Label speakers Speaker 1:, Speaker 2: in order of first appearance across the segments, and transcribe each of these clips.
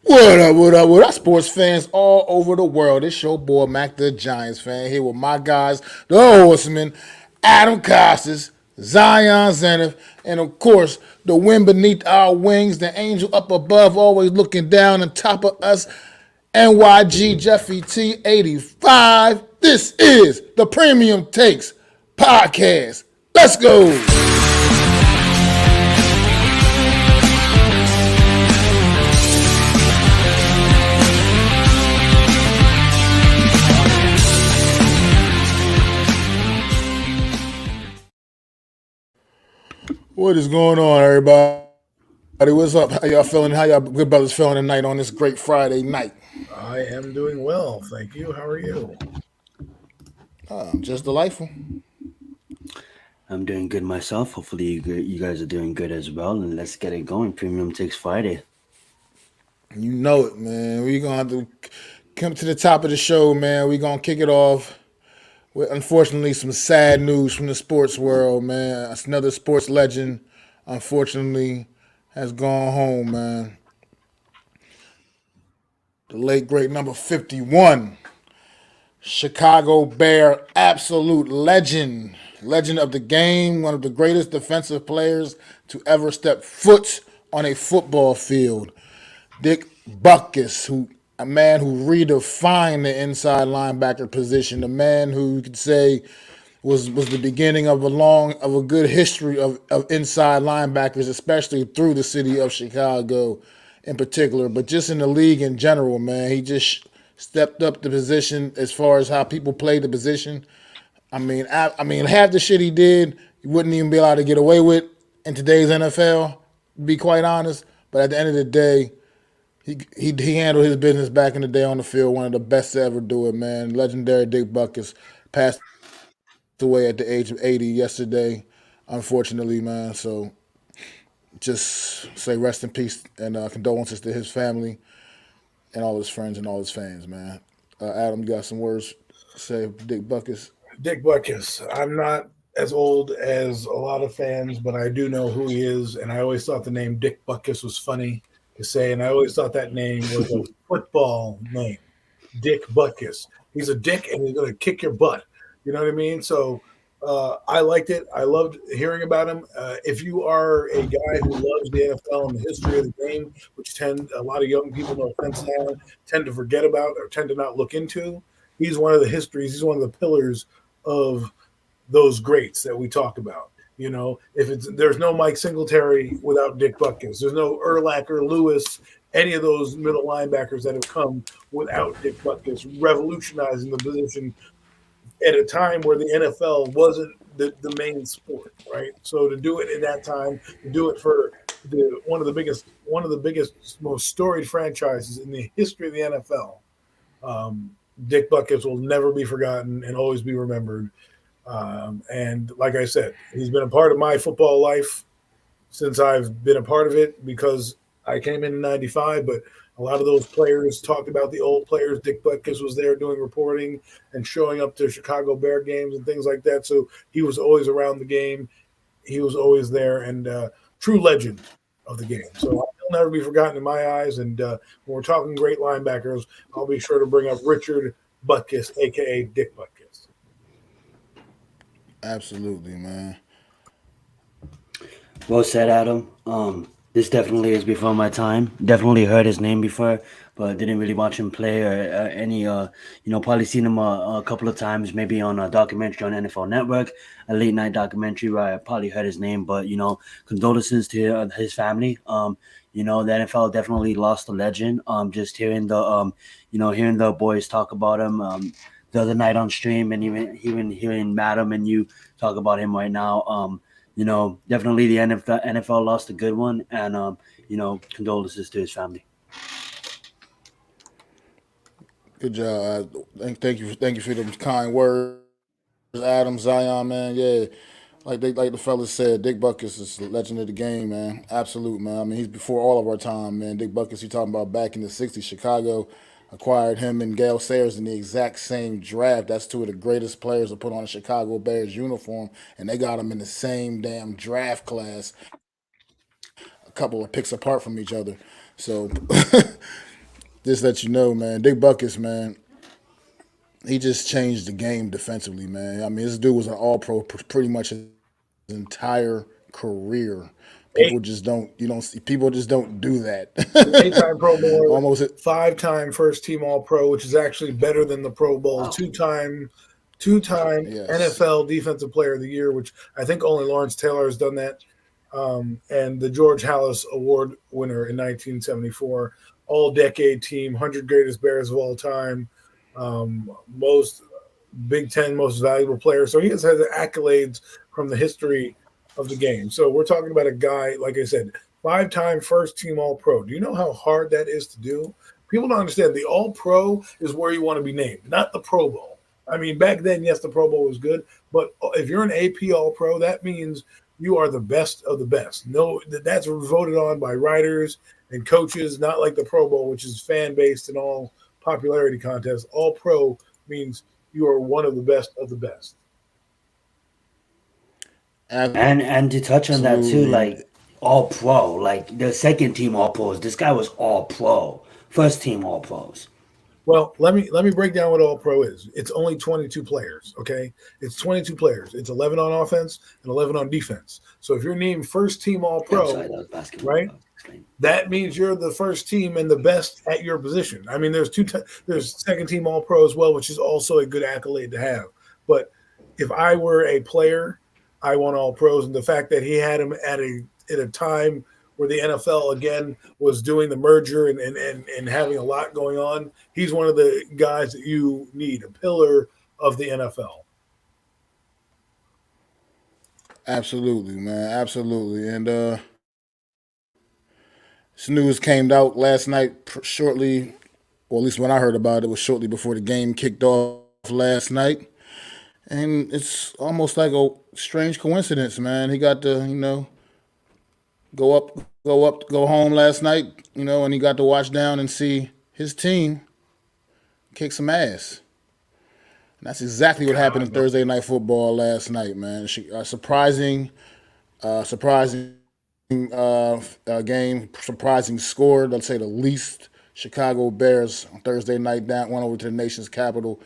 Speaker 1: What up, what up, what up, sports fans all over the world? It's your boy, Mac the Giants fan, here with my guys, the Horsemen, Adam Costas, Zion Zenith, and of course, the wind beneath our wings, the angel up above, always looking down on top of us, NYG Jeffy T85. This is the Premium Takes Podcast. Let's go! What is going on, everybody? What's up? How y'all feeling? How y'all good brothers feeling tonight on this great Friday night?
Speaker 2: I am doing well, thank you. How are you?
Speaker 1: Just delightful.
Speaker 3: I'm doing good myself. Hopefully, you guys are doing good as well. And let's get it going. Premium Takes Friday.
Speaker 1: You know it, man. We're going to have to come to the top of the show, man. We're going to kick it off with, unfortunately, some sad news from the sports world, man. It's another sports legend, unfortunately, has gone home, man. The late, great number 51, Chicago Bear, absolute legend. Legend of the game, one of the greatest defensive players to ever step foot on a football field. Dick Butkus, a man who redefined the inside linebacker position, a man who you could say was the beginning of a good history of inside linebackers, especially through the city of Chicago in particular, but just in the league in general, man. He just stepped up the position as far as how people play the position. I mean, half the shit he did, you wouldn't even be allowed to get away with in today's NFL, to be quite honest. But at the end of the day, he handled his business back in the day on the field. One of the best to ever do it, man. Legendary Dick Butkus passed away at the age of 80 yesterday, unfortunately, man. So just say rest in peace and condolences to his family and all his friends and all his fans, man. Adam, you got some words to say, Dick Butkus?
Speaker 2: Dick Butkus. I'm not as old as a lot of fans, but I do know who he is, and I always thought the name Dick Butkus was funny to say, and I always thought that name was a football name. Dick Butkus. He's a dick, and he's going to kick your butt. You know what I mean? So I liked it. I loved hearing about him. If you are a guy who loves the NFL and the history of the game, which a lot of young people, no offense now, tend to forget about or tend to not look into, he's one of the histories. He's one of the pillars of those greats that we talk about. You know, there's no Mike Singletary without Dick Butkus. There's no Urlacher, Lewis, any of those middle linebackers that have come without Dick Butkus, revolutionizing the position at a time where the NFL wasn't the main sport, right? So to do it in that time, to do it for one of the biggest, most storied franchises in the history of the NFL, Dick Butkus will never be forgotten and always be remembered. And like I said, he's been a part of my football life since I've been a part of it because I came in '95, but a lot of those players talked about the old players. Dick Butkus was there doing reporting and showing up to Chicago Bear games and things like that. So he was always around the game. He was always there and true legend of the game. So he'll never be forgotten in my eyes. And when we're talking great linebackers, I'll be sure to bring up Richard Butkus, a.k.a. Dick Butkus.
Speaker 1: Absolutely, man.
Speaker 3: Well said, Adam. This definitely is before my time. Definitely heard his name before, but didn't really watch him play or any. Probably seen him a couple of times, maybe on a documentary on NFL Network, a late night documentary where I probably heard his name. But condolences to his family. The NFL definitely lost a legend. Just hearing the boys talk about him the other night on stream, and even hearing Madam and you talk about him right now. Definitely the NFL lost a good one, and condolences to his family.
Speaker 1: Good job. Thank you for them kind words, Adam, Zion, man. Yeah, like the fellas said, Dick Butkus is a legend of the game, man. Absolute, man. I mean, he's before all of our time, man. Dick Butkus, you talking about back in the '60s, Chicago acquired him and Gale Sayers in the exact same draft. That's two of the greatest players to put on a Chicago Bears uniform, and they got them in the same damn draft class, a couple of picks apart from each other. So just let you know, man. Dick Butkus, man. He just changed the game defensively, man. I mean, this dude was an All-Pro pretty much his entire career.
Speaker 2: Eight,
Speaker 1: You don't see people just don't do that.
Speaker 2: 8-time Pro Bowler,
Speaker 1: Almost
Speaker 2: 5-time first team All Pro, which is actually better than the Pro Bowl.
Speaker 3: Wow.
Speaker 2: Two-time
Speaker 1: yes.
Speaker 2: NFL Defensive Player of the Year, which I think only Lawrence Taylor has done that. And the George Halas Award winner in 1974. All-decade team, 100 greatest Bears of all time, most Big Ten most valuable player. So he has had accolades from the history of the game. So we're talking about a guy, like I said, 5-time first team All Pro. Do you know how hard that is to do? People don't understand. The All Pro is where you want to be named, not the Pro Bowl. I mean, back then, yes, the Pro Bowl was good, but if you're an AP All Pro, that means you are the best of the best. No, that's voted on by writers and coaches, not like the Pro Bowl, which is fan based and all popularity contests. All Pro means you are one of the best of the best.
Speaker 3: And to touch on that too, like All Pro, like the second team All Pros. This guy was All Pro, first team All Pros.
Speaker 2: Well, let me break down what All Pro is. It's only 22 players, okay? It's 22 players. It's 11 on offense and 11 on defense. So if you're named first team All Pro,
Speaker 3: Sorry, that was basketball.
Speaker 2: right? That means you're the first team and the best at your position. I mean, there's second team All Pro as well, which is also a good accolade to have. But if I were a player, I want All Pros, and the fact that he had him at a time where the NFL again was doing the merger and having a lot going on, he's one of the guys that you need, a pillar of the NFL.
Speaker 1: Absolutely, man. Absolutely. And this news came out last night shortly, or at least when I heard about it, was shortly before the game kicked off last night. And it's almost like a strange coincidence, man. He got to, go home last night, and he got to watch down and see his team kick some ass. And that's exactly what happened in Thursday Night Football last night, man. Surprising game, surprising score. Let's say the least. Chicago Bears on Thursday night went over to the nation's capital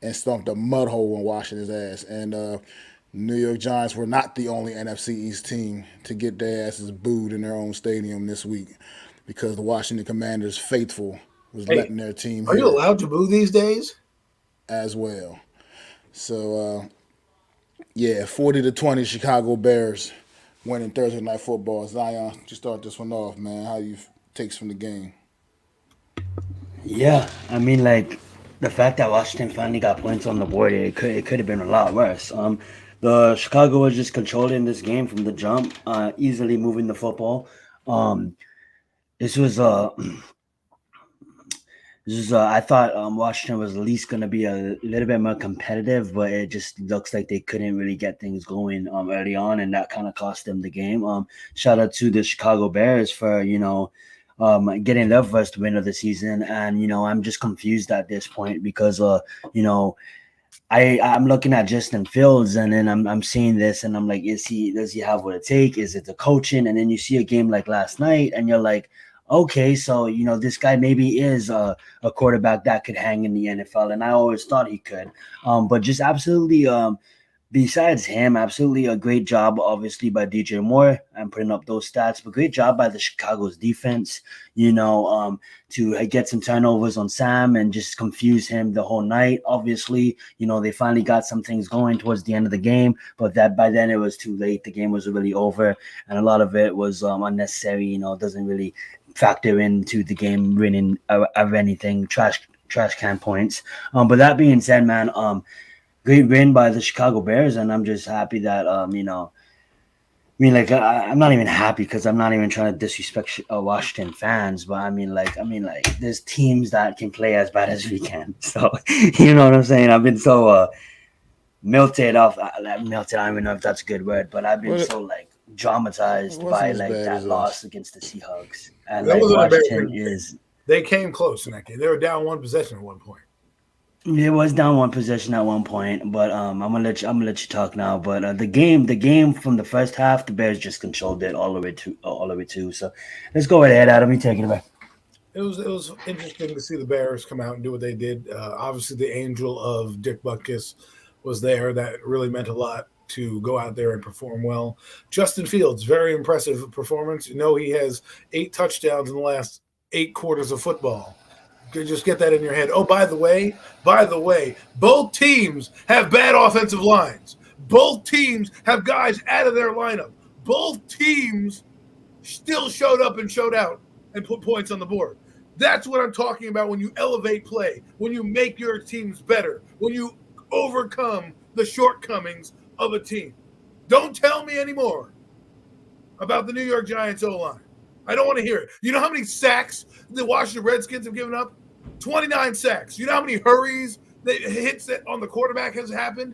Speaker 1: and stomped a mud hole in Washington's ass. And New York Giants were not the only NFC East team to get their asses booed in their own stadium this week because the Washington Commanders faithful was letting their team
Speaker 2: Are you allowed to boo these days?
Speaker 1: As well. So, 40-20 Chicago Bears winning Thursday Night Football. Zion, just start this one off, man. How you takes from the game?
Speaker 3: Yeah, I mean, like the fact that Washington finally got points on the board, it could have been a lot worse. The Chicago was just controlling this game from the jump, easily moving the football. This was I thought Washington was at least going to be a little bit more competitive, but it just looks like they couldn't really get things going early on, and that kind of cost them the game. Shout out to the Chicago Bears for getting their first win of the season, and I'm just confused at this point because I'm looking at Justin Fields, and then I'm seeing this, and I'm like, does he have what it takes? Is it the coaching? And then you see a game like last night, and you're like, okay, so this guy maybe is a quarterback that could hang in the NFL, and I always thought he could. But just absolutely, besides him, absolutely a great job, obviously, by DJ Moore. I'm putting up those stats, but great job by the Chicago's defense, to get some turnovers on Sam and just confuse him the whole night. Obviously, they finally got some things going towards the end of the game, but that by then it was too late. The game was really over, and a lot of it was unnecessary. Doesn't really factor into the game winning of anything, trash can points. But that being said, man, great win by the Chicago Bears, and I'm just happy that I'm not even happy because I'm not even trying to disrespect Washington fans, but I mean, there's teams that can play as bad as we can. So you know what I'm saying? I've been so melted off. Melted. I don't even know if that's a good word, but I've been so dramatized by that loss against the Seahawks, and Washington is.
Speaker 2: They came close in that game. They were down one possession at one point.
Speaker 3: It was down one possession at one point, but I'm gonna let you talk now. But the game from the first half, the Bears just controlled it all the way to. So let's go right ahead, Adam. You take it away.
Speaker 2: It was interesting to see the Bears come out and do what they did. Obviously, the angel of Dick Butkus was there. That really meant a lot to go out there and perform well. Justin Fields, very impressive performance. You know, he has 8 touchdowns in the last 8 quarters of football. Just get that in your head. Oh, by the way, both teams have bad offensive lines. Both teams have guys out of their lineup. Both teams still showed up and showed out and put points on the board. That's what I'm talking about when you elevate play, when you make your teams better, when you overcome the shortcomings of a team. Don't tell me anymore about the New York Giants O-line. I don't want to hear it. You know how many sacks the Washington Redskins have given up? 29 sacks. You know how many hurries, hits that on the quarterback has happened?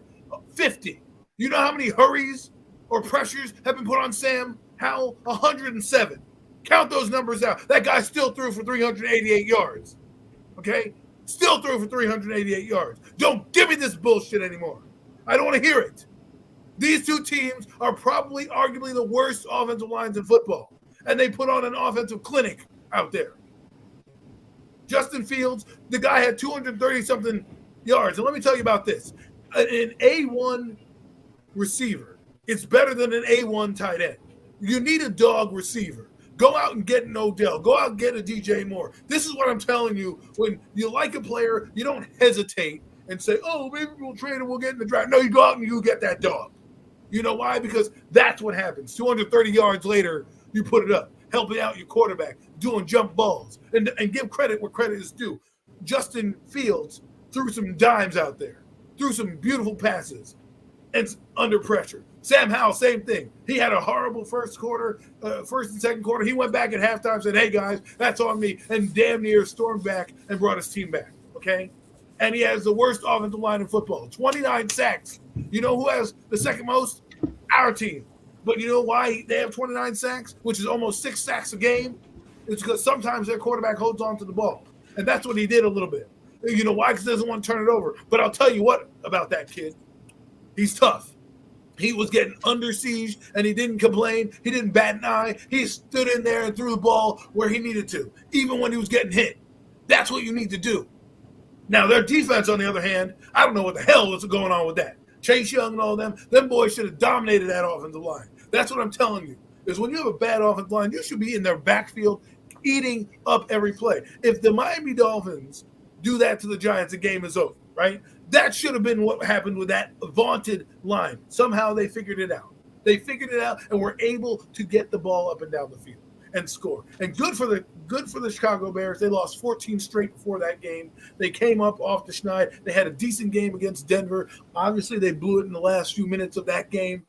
Speaker 2: 50. You know how many hurries or pressures have been put on Sam Howell? 107. Count those numbers out. That guy still threw for 388 yards. Okay? Still threw for 388 yards. Don't give me this bullshit anymore. I don't want to hear it. These two teams are probably arguably the worst offensive lines in football. And they put on an offensive clinic out there. Justin Fields, the guy had 230-something yards. And let me tell you about this. An A1 receiver, it's better than an A1 tight end. You need a dog receiver. Go out and get an Odell. Go out and get a DJ Moore. This is what I'm telling you. When you like a player, you don't hesitate and say, oh, maybe we'll trade him, we'll get in the draft. No, you go out and you get that dog. You know why? Because that's what happens. 230 yards later, you put it up, helping out your quarterback, doing jump balls, and give credit where credit is due. Justin Fields threw some dimes out there, threw some beautiful passes, and under pressure. Sam Howell, same thing. He had a horrible first and second quarter. He went back at halftime, said, hey, guys, that's on me, and damn near stormed back and brought his team back, okay? And he has the worst offensive line in football, 29 sacks. You know who has the second most? Our team. But you know why they have 29 sacks, which is almost 6 sacks a game? It's because sometimes their quarterback holds on to the ball. And that's what he did a little bit. You know why? Because he doesn't want to turn it over. But I'll tell you what about that kid. He's tough. He was getting under siege, and he didn't complain. He didn't bat an eye. He stood in there and threw the ball where he needed to, even when he was getting hit. That's what you need to do. Now, their defense, on the other hand, I don't know what the hell was going on with that. Chase Young and all them boys should have dominated that offensive line. That's what I'm telling you, is when you have a bad offensive line, you should be in their backfield eating up every play. If the Miami Dolphins do that to the Giants, the game is over, right? That should have been what happened with that vaunted line. Somehow they figured it out. They figured it out and were able to get the ball up and down the field and score. And good for the Chicago Bears. They lost 14 straight before that game. They came up off the schneid. They had a decent game against Denver. Obviously, they blew it in the last few minutes of that game.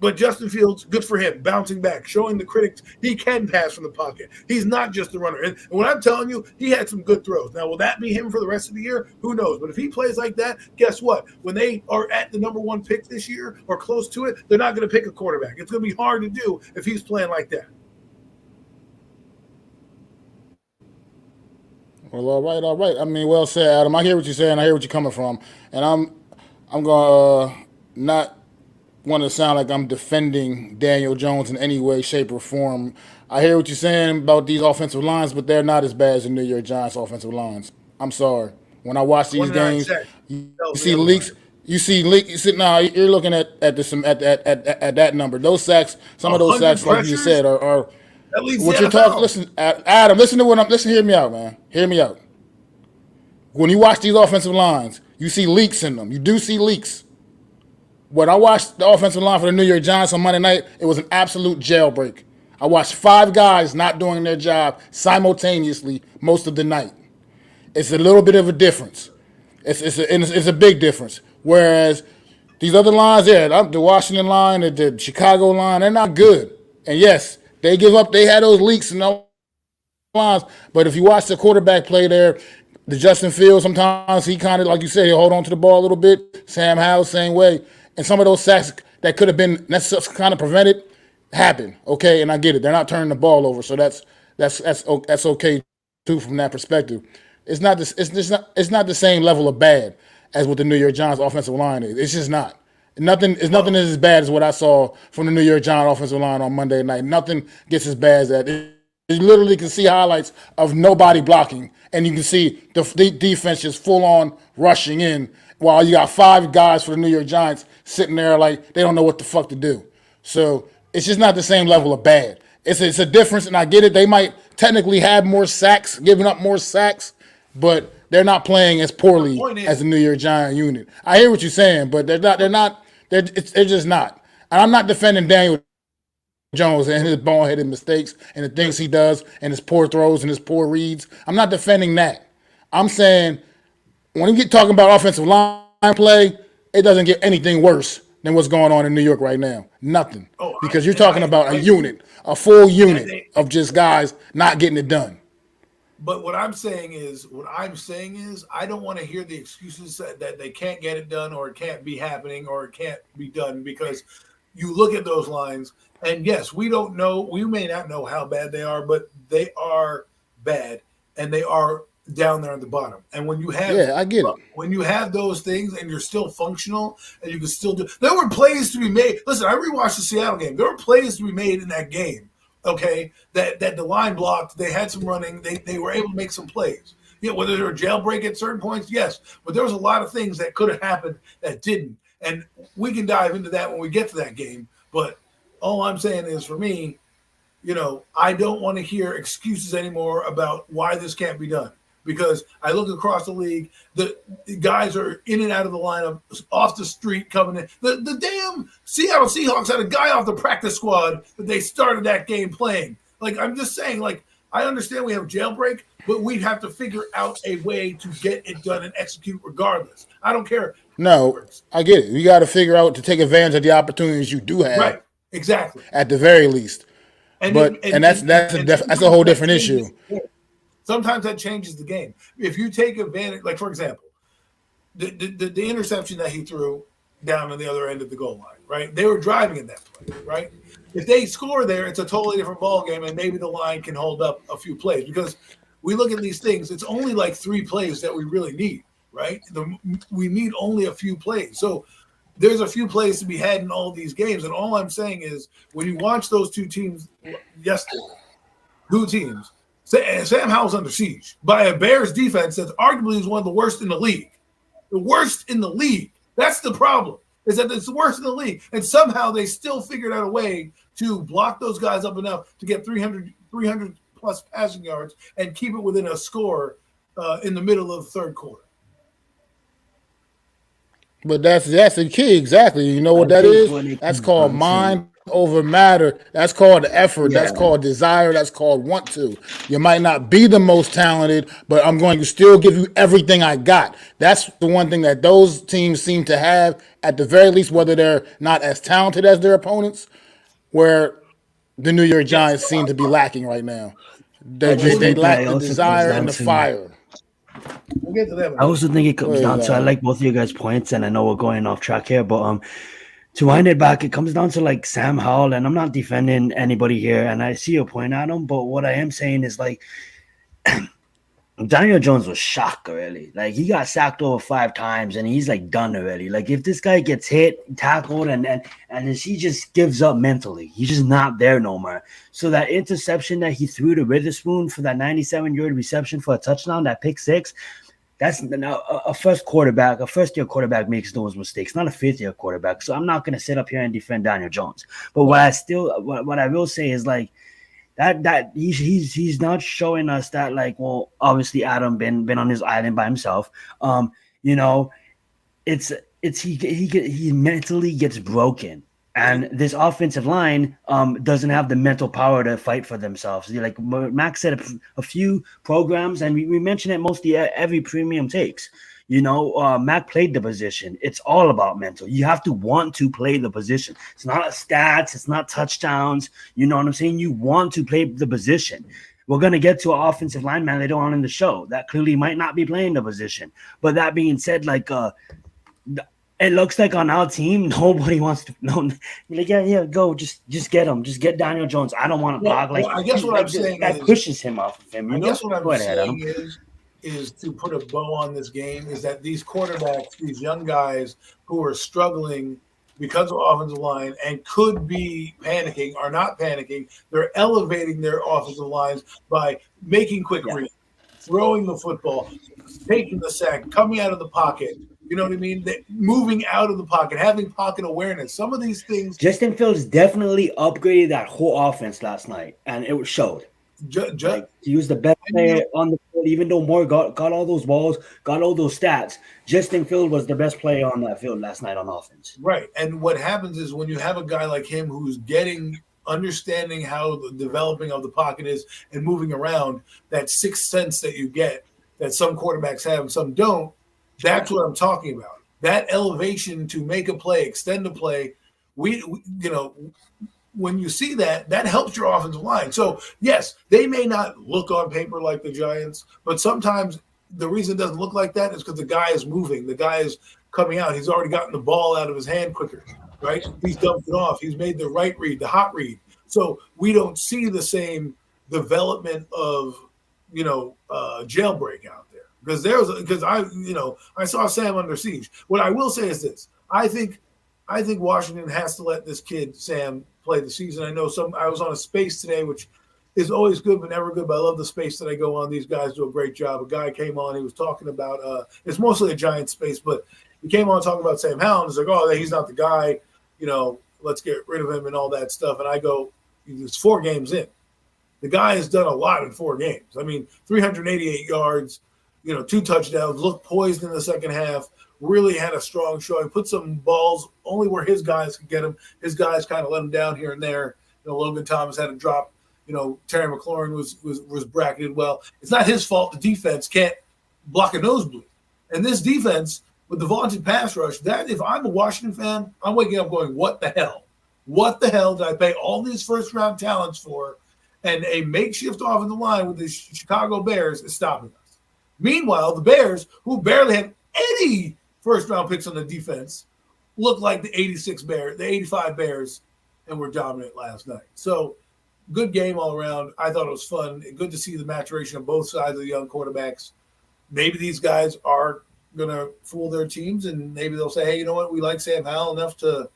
Speaker 2: But Justin Fields, good for him, bouncing back, showing the critics he can pass from the pocket. He's not just a runner. And when I'm telling you, he had some good throws. Now, will that be him for the rest of the year? Who knows? But if he plays like that, guess what? When they are at the number 1 pick this year or close to it, they're not going to pick a quarterback. It's going to be hard to do if he's playing like that.
Speaker 1: Well, all right. I mean, well said, Adam. I hear what you're saying. I hear what you're coming from. And I'm going to not want to sound like I'm defending Daniel Jones in any way, shape, or form. I hear what you're saying about these offensive lines, but they're not as bad as the New York Giants offensive lines. I'm sorry. When I watch these games, you see leaks. Now you're looking at that number. Those sacks, some of those sacks, like you said, are what you're talking. Listen, Adam. Hear me out, man. Hear me out. When you watch these offensive lines, you see leaks in them. You do see leaks. When I watched the offensive line for the New York Giants on Monday night, it was an absolute jailbreak. I watched 5 guys not doing their job simultaneously most of the night. It's a little bit of a difference. It's a big difference. Whereas these other lines, the Washington line, the Chicago line, they're not good. And yes, they give up. They had those leaks in those lines. But if you watch the quarterback play there, the Justin Fields, sometimes he kind of, like you said, he'll hold on to the ball a little bit. Sam Howell, same way. And some of those sacks that could have been necessarily kind of prevented happen. Okay, and I get it. They're not turning the ball over, so that's okay too from that perspective. It's not the same level of bad as what the New York Giants offensive line is. It's just not. Nothing is as bad as what I saw from the New York Giants offensive line on Monday night. Nothing gets as bad as that. You literally can see highlights of nobody blocking, and you can see the defense just full on rushing in while you got 5 guys for the New York Giants sitting there like they don't know what the fuck to do. So it's just not the same level of bad. It's a difference, and I get it. They might technically have more sacks, giving up more sacks, but they're not playing as poorly as the New York Giant unit. I hear what you're saying, but they're not. They're just not. And I'm not defending Daniel Jones and his ball-headed mistakes and the things he does and his poor throws and his poor reads. I'm not defending that. I'm saying when you get talking about offensive line play, it doesn't get anything worse than what's going on in New York right now. Nothing. Because you're talking about a unit, a full unit of just guys not getting it done.
Speaker 2: But what I'm saying is, I don't want to hear the excuses that they can't get it done or it can't be happening or it can't be done, because you look at those lines, and yes, we don't know. We may not know how bad they are, but they are bad, and they are down there at the bottom. And when you have,
Speaker 1: I get it.
Speaker 2: When you have those things and you're still functional and you can still do, there were plays to be made. Listen, I rewatched the Seattle game. There were plays to be made in that game. Okay, that the line blocked. They had some running. They were able to make some plays. Yeah, whether there were jailbreak at certain points, yes, but there was a lot of things that could have happened that didn't. And we can dive into that when we get to that game. But all I'm saying is, for me, I don't want to hear excuses anymore about why this can't be done. Because I look across the league, the guys are in and out of the lineup, off the street coming in. The damn Seattle Seahawks had a guy off the practice squad that they started that game playing. Like, I'm just saying, like, I understand we have jailbreak, but we'd have to figure out a way to get it done and execute regardless. I don't care.
Speaker 1: No, I get it. You got to figure out to take advantage of the opportunities you do have.
Speaker 2: Right, exactly.
Speaker 1: At the very least. That's a whole different issue.
Speaker 2: Sometimes that changes the game. If you take advantage, like, for example, the interception that he threw down on the other end of the goal line, right? They were driving in that play, right? If they score there, it's a totally different ball game, and maybe the line can hold up a few plays, because we look at these things, it's only like 3 plays that we really need, right? We need only a few plays. So there's a few plays to be had in all these games, and all I'm saying is, when you watch those two teams yesterday, Sam Howell's under siege by a Bears defense that's arguably is one of the worst in the league. The worst in the league. That's the problem, is that it's the worst in the league. And somehow they still figured out a way to block those guys up enough to get 300 plus passing yards and keep it within a score in the middle of the third quarter.
Speaker 1: But that's the key, exactly. You know what that is? That's called mind over matter. That's called effort. Yeah. That's called desire. That's called want to. You might not be the most talented, but I'm going to still give you everything I got. That's the one thing that those teams seem to have, at the very least, whether they're not as talented as their opponents, where the New York Giants seem to be lacking right now. They lack the desire and the fire.
Speaker 2: We'll get to that.
Speaker 3: I also think it comes down to, I like both of you guys' points, and I know we're going off track here, but to wind it back, it comes down to, like, Sam Howell, and I'm not defending anybody here, and I see your point, Adam, but what I am saying is, like, Daniel Jones was shocked already. Like, he got sacked over 5 times, and he's, like, done already. Like, if this guy gets hit, tackled, and he just gives up mentally, he's just not there no more. So that interception that he threw to Witherspoon for that 97-yard reception for a touchdown, that pick 6, that's now a first-year quarterback makes those mistakes, not a fifth-year quarterback. So I'm not going to sit up here and defend Daniel Jones. But what I will say is, like, that he's not showing us that, like, well, obviously Adam been on his island by himself. He mentally gets broken. And this offensive line doesn't have the mental power to fight for themselves. Like Max said, a few programs, and we mention it mostly every premium takes. Mac played the position. It's all about mental. You have to want to play the position. It's not stats. It's not touchdowns. You know what I'm saying? You want to play the position. We're going to get to an offensive lineman later on in the show that clearly might not be playing the position. But that being said, like, it looks like on our team, nobody wants to. No, like, yeah, go, just get him, just get Daniel Jones. I don't want to block. Like,
Speaker 2: I guess what I'm saying
Speaker 3: that pushes him off of him.
Speaker 2: I guess what I'm saying is to put a bow on this game is that these quarterbacks, these young guys who are struggling because of offensive line and could be panicking, are not panicking. They're elevating their offensive lines by making quick reads, throwing the football, taking the sack, coming out of the pocket. You know what I mean? Moving out of the pocket, having pocket awareness. Some of these things.
Speaker 3: Justin Fields definitely upgraded that whole offense last night, and it showed. He was the best player on the field, even though Moore got all those balls, got all those stats. Justin Fields was the best player on that field last night on offense.
Speaker 2: Right. And what happens is when you have a guy like him who's understanding how the developing of the pocket is and moving around, that sixth sense that you get that some quarterbacks have and some don't, that's what I'm talking about. That elevation to make a play, extend a play. We when you see that, that helps your offensive line. So, yes, they may not look on paper like the Giants, but sometimes the reason it doesn't look like that is because the guy is moving. The guy is coming out. He's already gotten the ball out of his hand quicker, right? He's dumped it off. He's made the right read, the hot read. So we don't see the same development of, jailbreak out there. Because I saw Sam under siege. What I will say is this. I think Washington has to let this kid, Sam, play the season. I know I was on a space today, which is always good but never good, but I love the space that I go on. These guys do a great job. A guy came on, he was talking about it's mostly a Giant space, but he came on talking about Sam Howell. It's like, oh, he's not the guy, let's get rid of him and all that stuff. And I go, it's 4 games in. The guy has done a lot in 4 games. I mean, 388 yards, 2 touchdowns, looked poised in the second half, really had a strong showing, put some balls only where his guys could get him. His guys kind of let him down here and there. Logan Thomas had a drop. Terry McLaurin was bracketed well. It's not his fault the defense can't block a nosebleed. And this defense, with the vaunted pass rush, that if I'm a Washington fan, I'm waking up going, what the hell? What the hell did I pay all these first-round talents for? And a makeshift offensive line with the Chicago Bears is stopping us. Meanwhile, the Bears, who barely had any first-round picks on the defense, look like the 85 Bears, and were dominant last night. So, good game all around. I thought it was fun. Good to see the maturation of both sides of the young quarterbacks. Maybe these guys are going to fool their teams, and maybe they'll say, hey, you know what? We like Sam Howell enough to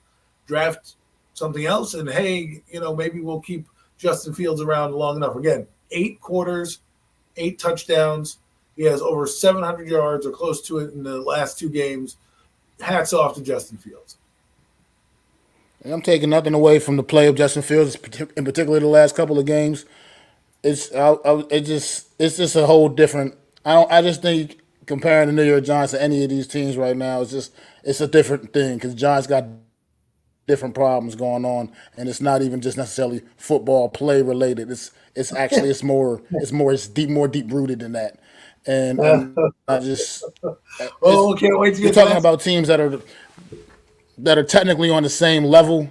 Speaker 2: draft something else, and, hey, maybe we'll keep Justin Fields around long enough. Again, 8 quarters, 8 touchdowns. He has over 700 yards or close to it in the last 2 games. Hats off to Justin Fields.
Speaker 1: And I'm taking nothing away from the play of Justin Fields, in particular the last couple of games. It's just a whole different. I just think comparing the New York Giants to any of these teams right now it's a different thing because Giants got different problems going on, and it's not even just necessarily football play related. It's more deep rooted than that. And I just
Speaker 2: can't wait to
Speaker 1: you're
Speaker 2: get
Speaker 1: talking about teams that are technically on the same level,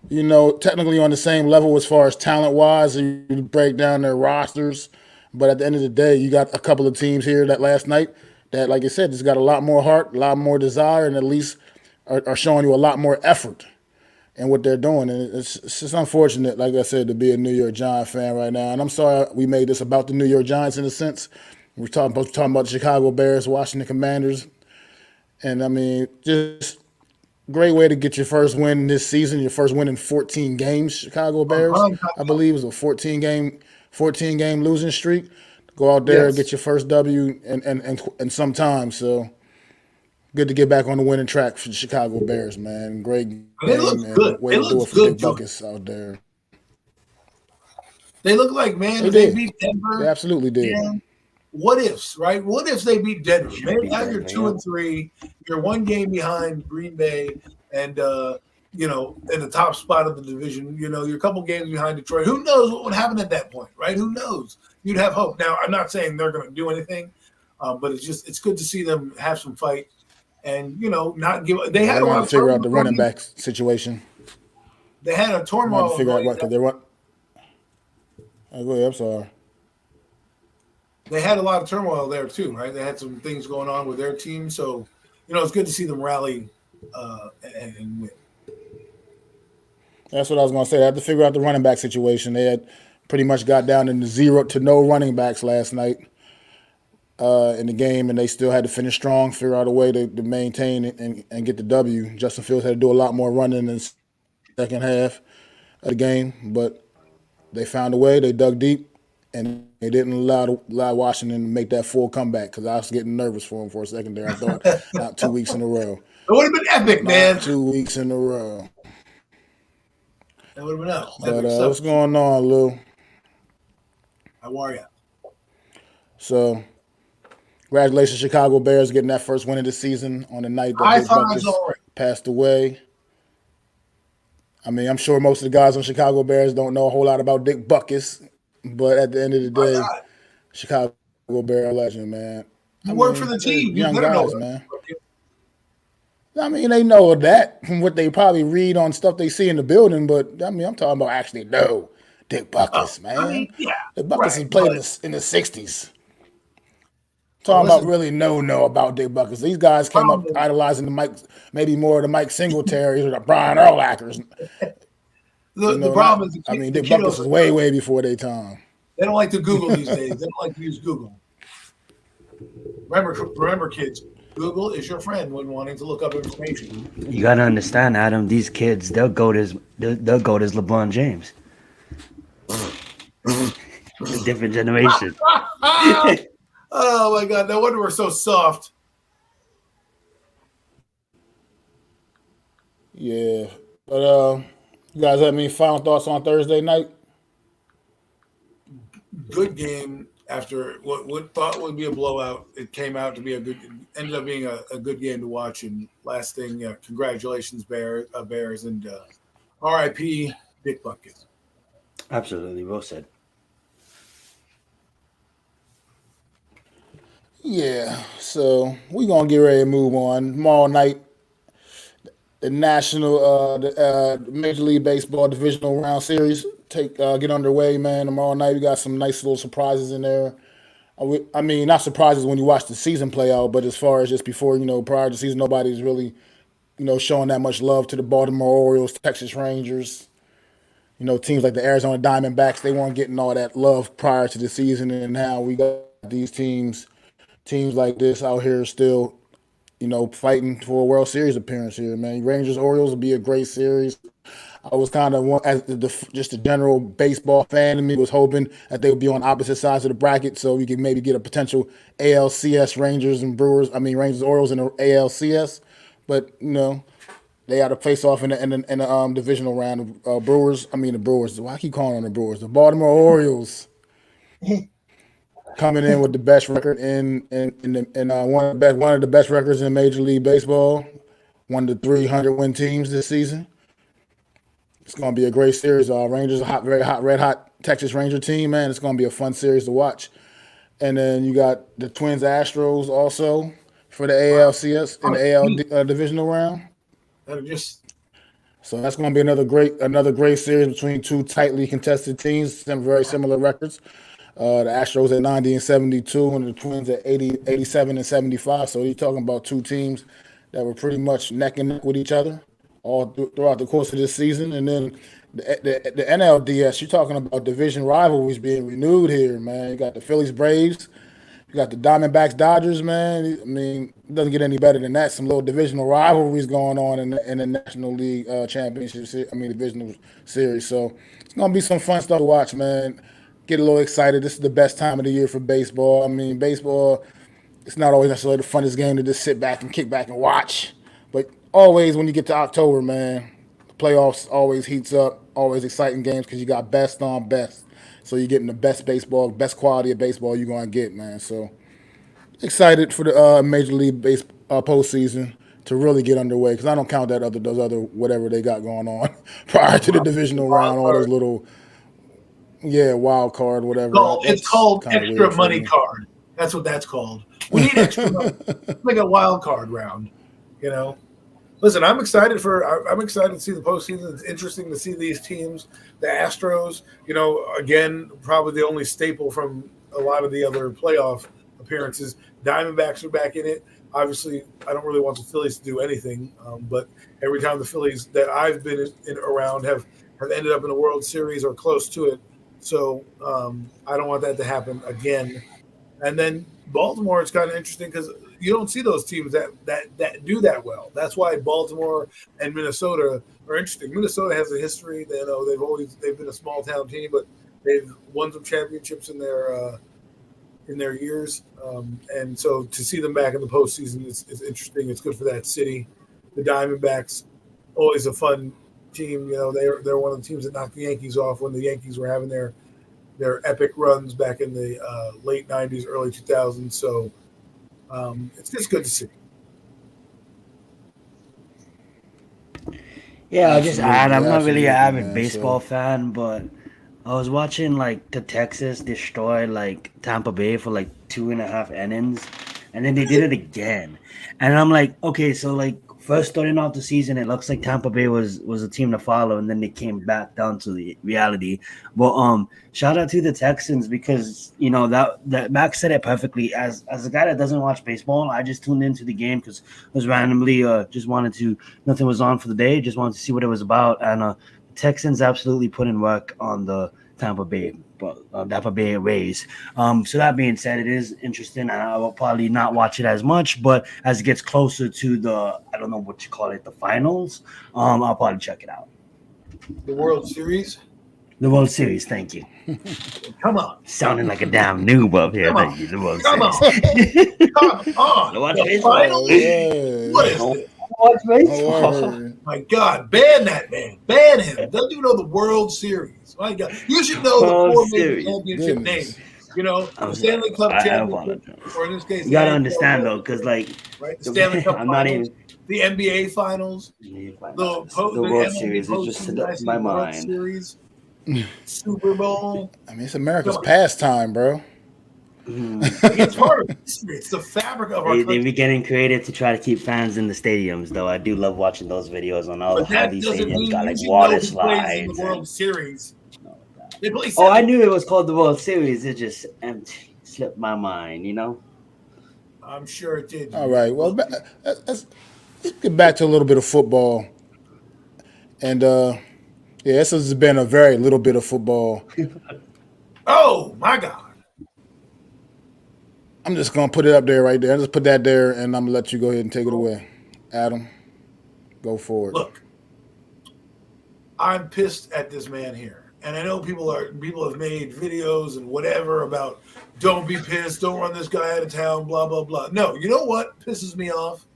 Speaker 1: technically on the same level as far as talent wise. You break down their rosters, but at the end of the day, you got a couple of teams here that last night that, like I said, just got a lot more heart, a lot more desire, and at least are showing you a lot more effort in what they're doing. And it's just unfortunate, like I said, to be a New York Giants fan right now. And I'm sorry we made this about the New York Giants in a sense. We're talking about the Chicago Bears, Washington Commanders. And, I mean, just great way to get your first win this season, your first win in 14 games, Chicago Bears. I believe it was a 14-game losing streak. Go out there and get your first W and some time. So good to get back on the winning track for the Chicago Bears, man. Great game.
Speaker 2: They look good.
Speaker 1: Way to do it for Dick Butkus out there.
Speaker 2: They look like, man, they beat Denver.
Speaker 1: They absolutely did.
Speaker 2: Man, what ifs, right? What if they beat Denver? Maybe now you're 2-3. You're 1 game behind Green Bay, and in the top spot of the division. You're a couple games behind Detroit. Who knows what would happen at that point, right? Who knows? You'd have hope. Now, I'm not saying they're going to do anything, but it's good to see them have some fight and not give. They had a lot to
Speaker 1: figure out the running back situation.
Speaker 2: They had a turmoil.
Speaker 1: To figure out what because they run. Oh, go ahead. I'm sorry.
Speaker 2: They had a lot of turmoil there too, right? They had some things going on with their team, so it's good to see them rally and win.
Speaker 1: That's what I was going to say. They had to figure out the running back situation. They had pretty much got down into 0 to no running backs last night. in the game, and they still had to finish strong, figure out a way to maintain it and get the W. Justin Fields had to do a lot more running in the second half of the game, but they found a way. They dug deep, and they didn't allow Washington to make that full comeback because I was getting nervous for him for a second there. I thought not 2 weeks in a row.
Speaker 2: It would have been epic, man.
Speaker 1: 2 weeks in a row.
Speaker 2: That would have been epic.
Speaker 1: But what's going on, Lou?
Speaker 2: How are you?
Speaker 1: So, congratulations, Chicago Bears, getting that first win of the season on the night that Dick Butkus passed away. I mean, I'm sure most of the guys on Chicago Bears don't know a whole lot about Dick Butkus, but at the end of the day, Chicago Bear legend, man.
Speaker 2: You work for the team.
Speaker 1: Young guys, man. I mean, they know that from what they probably read on stuff they see in the building, but I mean, I'm talking about actually know Dick Butkus, man.
Speaker 2: I mean, yeah,
Speaker 1: Dick Butkus has played in the 60s. Talking about really know about Dick Butkus. These guys came up idolizing the Mike, maybe more of the Mike Singletaries or the Brian Urlachers.
Speaker 2: The problem is,
Speaker 1: Dick Butkus is way before their time.
Speaker 2: They don't like to Google these days. They don't like to use Google. Remember, kids, Google is your friend when wanting to look up information.
Speaker 3: You gotta understand, Adam. These kids, they'll go as LeBron James. Different generation.
Speaker 2: Oh my God! No wonder we're so soft.
Speaker 1: Yeah, but you guys have any final thoughts on Thursday night?
Speaker 2: Good game after what thought would be a blowout. It came out to be ended up being a good game to watch. And last thing, congratulations, Bears, and R.I.P. Dick Butkus.
Speaker 3: Absolutely, well said.
Speaker 1: Yeah, so we're going to get ready to move on. Tomorrow night, the Major League Baseball Divisional Round Series get underway, man. Tomorrow night, we got some nice little surprises in there. I mean, not surprises when you watch the season play out, but as far as just before, prior to the season, nobody's really, showing that much love to the Baltimore Orioles, Texas Rangers. Teams like the Arizona Diamondbacks, they weren't getting all that love prior to the season, and now we got these teams like this out here still, fighting for a World Series appearance here, man. Rangers Orioles will be a great series. I was kind of just a general baseball fan of me was hoping that they would be on opposite sides of the bracket, so we could maybe get a potential ALCS Rangers Orioles in the ALCS, but they got to face off in the divisional round. The Brewers. Why I keep calling them the Brewers? The Baltimore Orioles. Coming in with the best record in one of the best records in Major League Baseball, one of the 300-win teams this season. It's going to be a great series. Rangers, very hot, red hot Texas Ranger team, man. It's going to be a fun series to watch. And then you got the Twins Astros also for the ALCS in the AL divisional round. So that's going to be another great series between two tightly contested teams, some very similar records. The Astros at 90 and 72, and the Twins at 87 and 75. So you're talking about two teams that were pretty much neck and neck with each other all throughout the course of this season. And then the NLDS, you're talking about division rivalries being renewed here, man. You got the Phillies Braves, you got the Diamondbacks Dodgers, man. I mean, it doesn't get any better than that. Some little divisional rivalries going on in the National League divisional series. So it's gonna be some fun stuff to watch, man. Get a little excited. This is the best time of the year for baseball. I mean, baseball, it's not always necessarily the funnest game to just sit back and kick back and watch. But always when you get to October, man, the playoffs always heats up, always exciting games because you got best on best. So you're getting the best baseball, best quality of baseball you're going to get, man. So excited for the Major League Baseball postseason to really get underway because I don't count those other whatever they got going on prior to the divisional round, all those little – wild card, whatever.
Speaker 2: It's called extra money card. That's what that's called. We need extra money. Like a wild card round, Listen, I'm excited to see the postseason. It's interesting to see these teams. The Astros, again, probably the only staple from a lot of the other playoff appearances. Diamondbacks are back in it. Obviously, I don't really want the Phillies to do anything, but every time the Phillies that I've been around have ended up in a World Series or close to it. So I don't want that to happen again. And then Baltimore is kind of interesting because you don't see those teams that do that well. That's why Baltimore and Minnesota are interesting. Minnesota has a history. They know they've been a small town team, but they've won some championships in their years. And so to see them back in the postseason is interesting. It's good for that city. The Diamondbacks, always a fun team. You know, they're one of the teams that knocked the Yankees off when the Yankees were having their epic runs back in the late 90s, early 2000s. So it's just good to see.
Speaker 3: Yeah, I'll just add, I'm not really an
Speaker 1: Absolutely,
Speaker 3: avid
Speaker 1: man,
Speaker 3: baseball
Speaker 1: so-
Speaker 3: fan, but I was watching like the Texas destroy like Tampa Bay for like 2.5 innings, and then they did it again. And I'm like, okay, so like first starting off the season, it looks like Tampa Bay was a team to follow, and then they came back down to the reality. But shout out to the Texans because you know that Max said it perfectly. As a guy that doesn't watch baseball, I just tuned into the game because I was randomly just wanted to. Nothing was on for the day, just wanted to see what it was about, and the Texans absolutely put in work on the Tampa Bay Rays. So that being said, it is interesting, and I will probably not watch it as much. But as it gets closer to I don't know what you call it, the finals, I'll probably check it out.
Speaker 2: The World Series.
Speaker 3: The World Series, thank you.
Speaker 2: Come on.
Speaker 3: Sounding like a damn noob up here.
Speaker 2: Come on.
Speaker 3: Thank you. The World
Speaker 2: Come
Speaker 3: Series.
Speaker 2: Come on.
Speaker 3: Watch
Speaker 2: The
Speaker 3: baseball.
Speaker 2: finals?
Speaker 1: Yeah.
Speaker 2: What is this?
Speaker 3: Watch
Speaker 1: Oh,
Speaker 3: baseball.
Speaker 1: word.
Speaker 2: My God, ban that man. Ban him. Doesn't even know the World Series. My God. You should know
Speaker 3: World
Speaker 2: the 4 major
Speaker 3: Series.
Speaker 2: championship
Speaker 1: Goodness.
Speaker 2: names. You know,
Speaker 3: I'm
Speaker 2: the Stanley Cup
Speaker 3: I
Speaker 2: championship,
Speaker 3: apologize.
Speaker 2: or in this case,
Speaker 3: You gotta
Speaker 2: the
Speaker 3: understand
Speaker 2: NHL,
Speaker 3: though, because like
Speaker 2: right? The Stanley Cup
Speaker 3: I'm not
Speaker 2: finals, the NBA finals,
Speaker 3: even
Speaker 2: the
Speaker 3: World
Speaker 2: MLB
Speaker 3: Series. It just
Speaker 2: postseason,
Speaker 3: slipped my
Speaker 2: World
Speaker 3: mind.
Speaker 2: Series, Super Bowl.
Speaker 1: I mean, it's America's
Speaker 2: Come on.
Speaker 1: pastime, bro.
Speaker 2: It's part of history. It's the fabric of our
Speaker 3: They
Speaker 2: country.
Speaker 3: be getting creative to try to keep fans in the stadiums, though. I do love watching those videos on how
Speaker 2: But that
Speaker 3: these
Speaker 2: doesn't
Speaker 3: stadiums
Speaker 2: mean
Speaker 3: got
Speaker 2: you
Speaker 3: like
Speaker 2: should
Speaker 3: water
Speaker 2: know who plays in
Speaker 3: slides.
Speaker 2: the World Series. They play
Speaker 3: Oh, I
Speaker 2: seven.
Speaker 3: knew it was called the World Series. It just slipped my mind, you know?
Speaker 2: I'm sure it did.
Speaker 1: All right. Well, let's get back to a little bit of football. And yeah, this has been a very little bit of football.
Speaker 2: Oh my God!
Speaker 1: I'm just gonna put it up there right there. I'll just put that there, and I'm gonna let you go ahead and take it away. Adam, go for it.
Speaker 2: Look, I'm pissed at this man here, and I know people have made videos and whatever about don't be pissed, don't run this guy out of town, blah blah blah. No, you know what pisses me off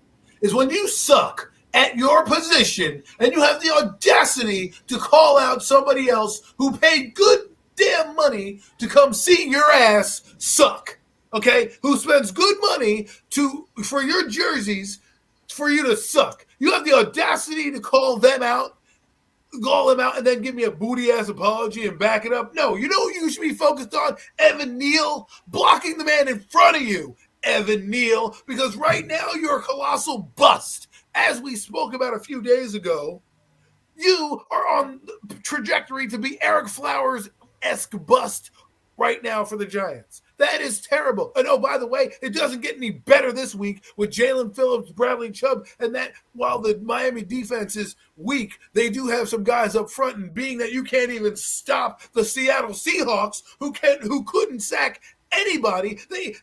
Speaker 2: is when you suck at your position and you have the audacity to call out somebody else who paid good damn money to come see your ass suck. Okay, who spends good money for your jerseys for you to suck. You have the audacity to call them out, and then give me a booty ass apology and back it up. No, you know what you should be focused on? Evan Neal blocking the man in front of you. Evan Neal, because right now you're a colossal bust. As we spoke about a few days ago, you are on the trajectory to be Eric Flowers-esque bust right now for the Giants. That is terrible. And oh, by the way, it doesn't get any better this week with Jalen Phillips, Bradley Chubb, and that while the Miami defense is weak, they do have some guys up front. And being that you can't even stop the Seattle Seahawks, who couldn't sack anybody, they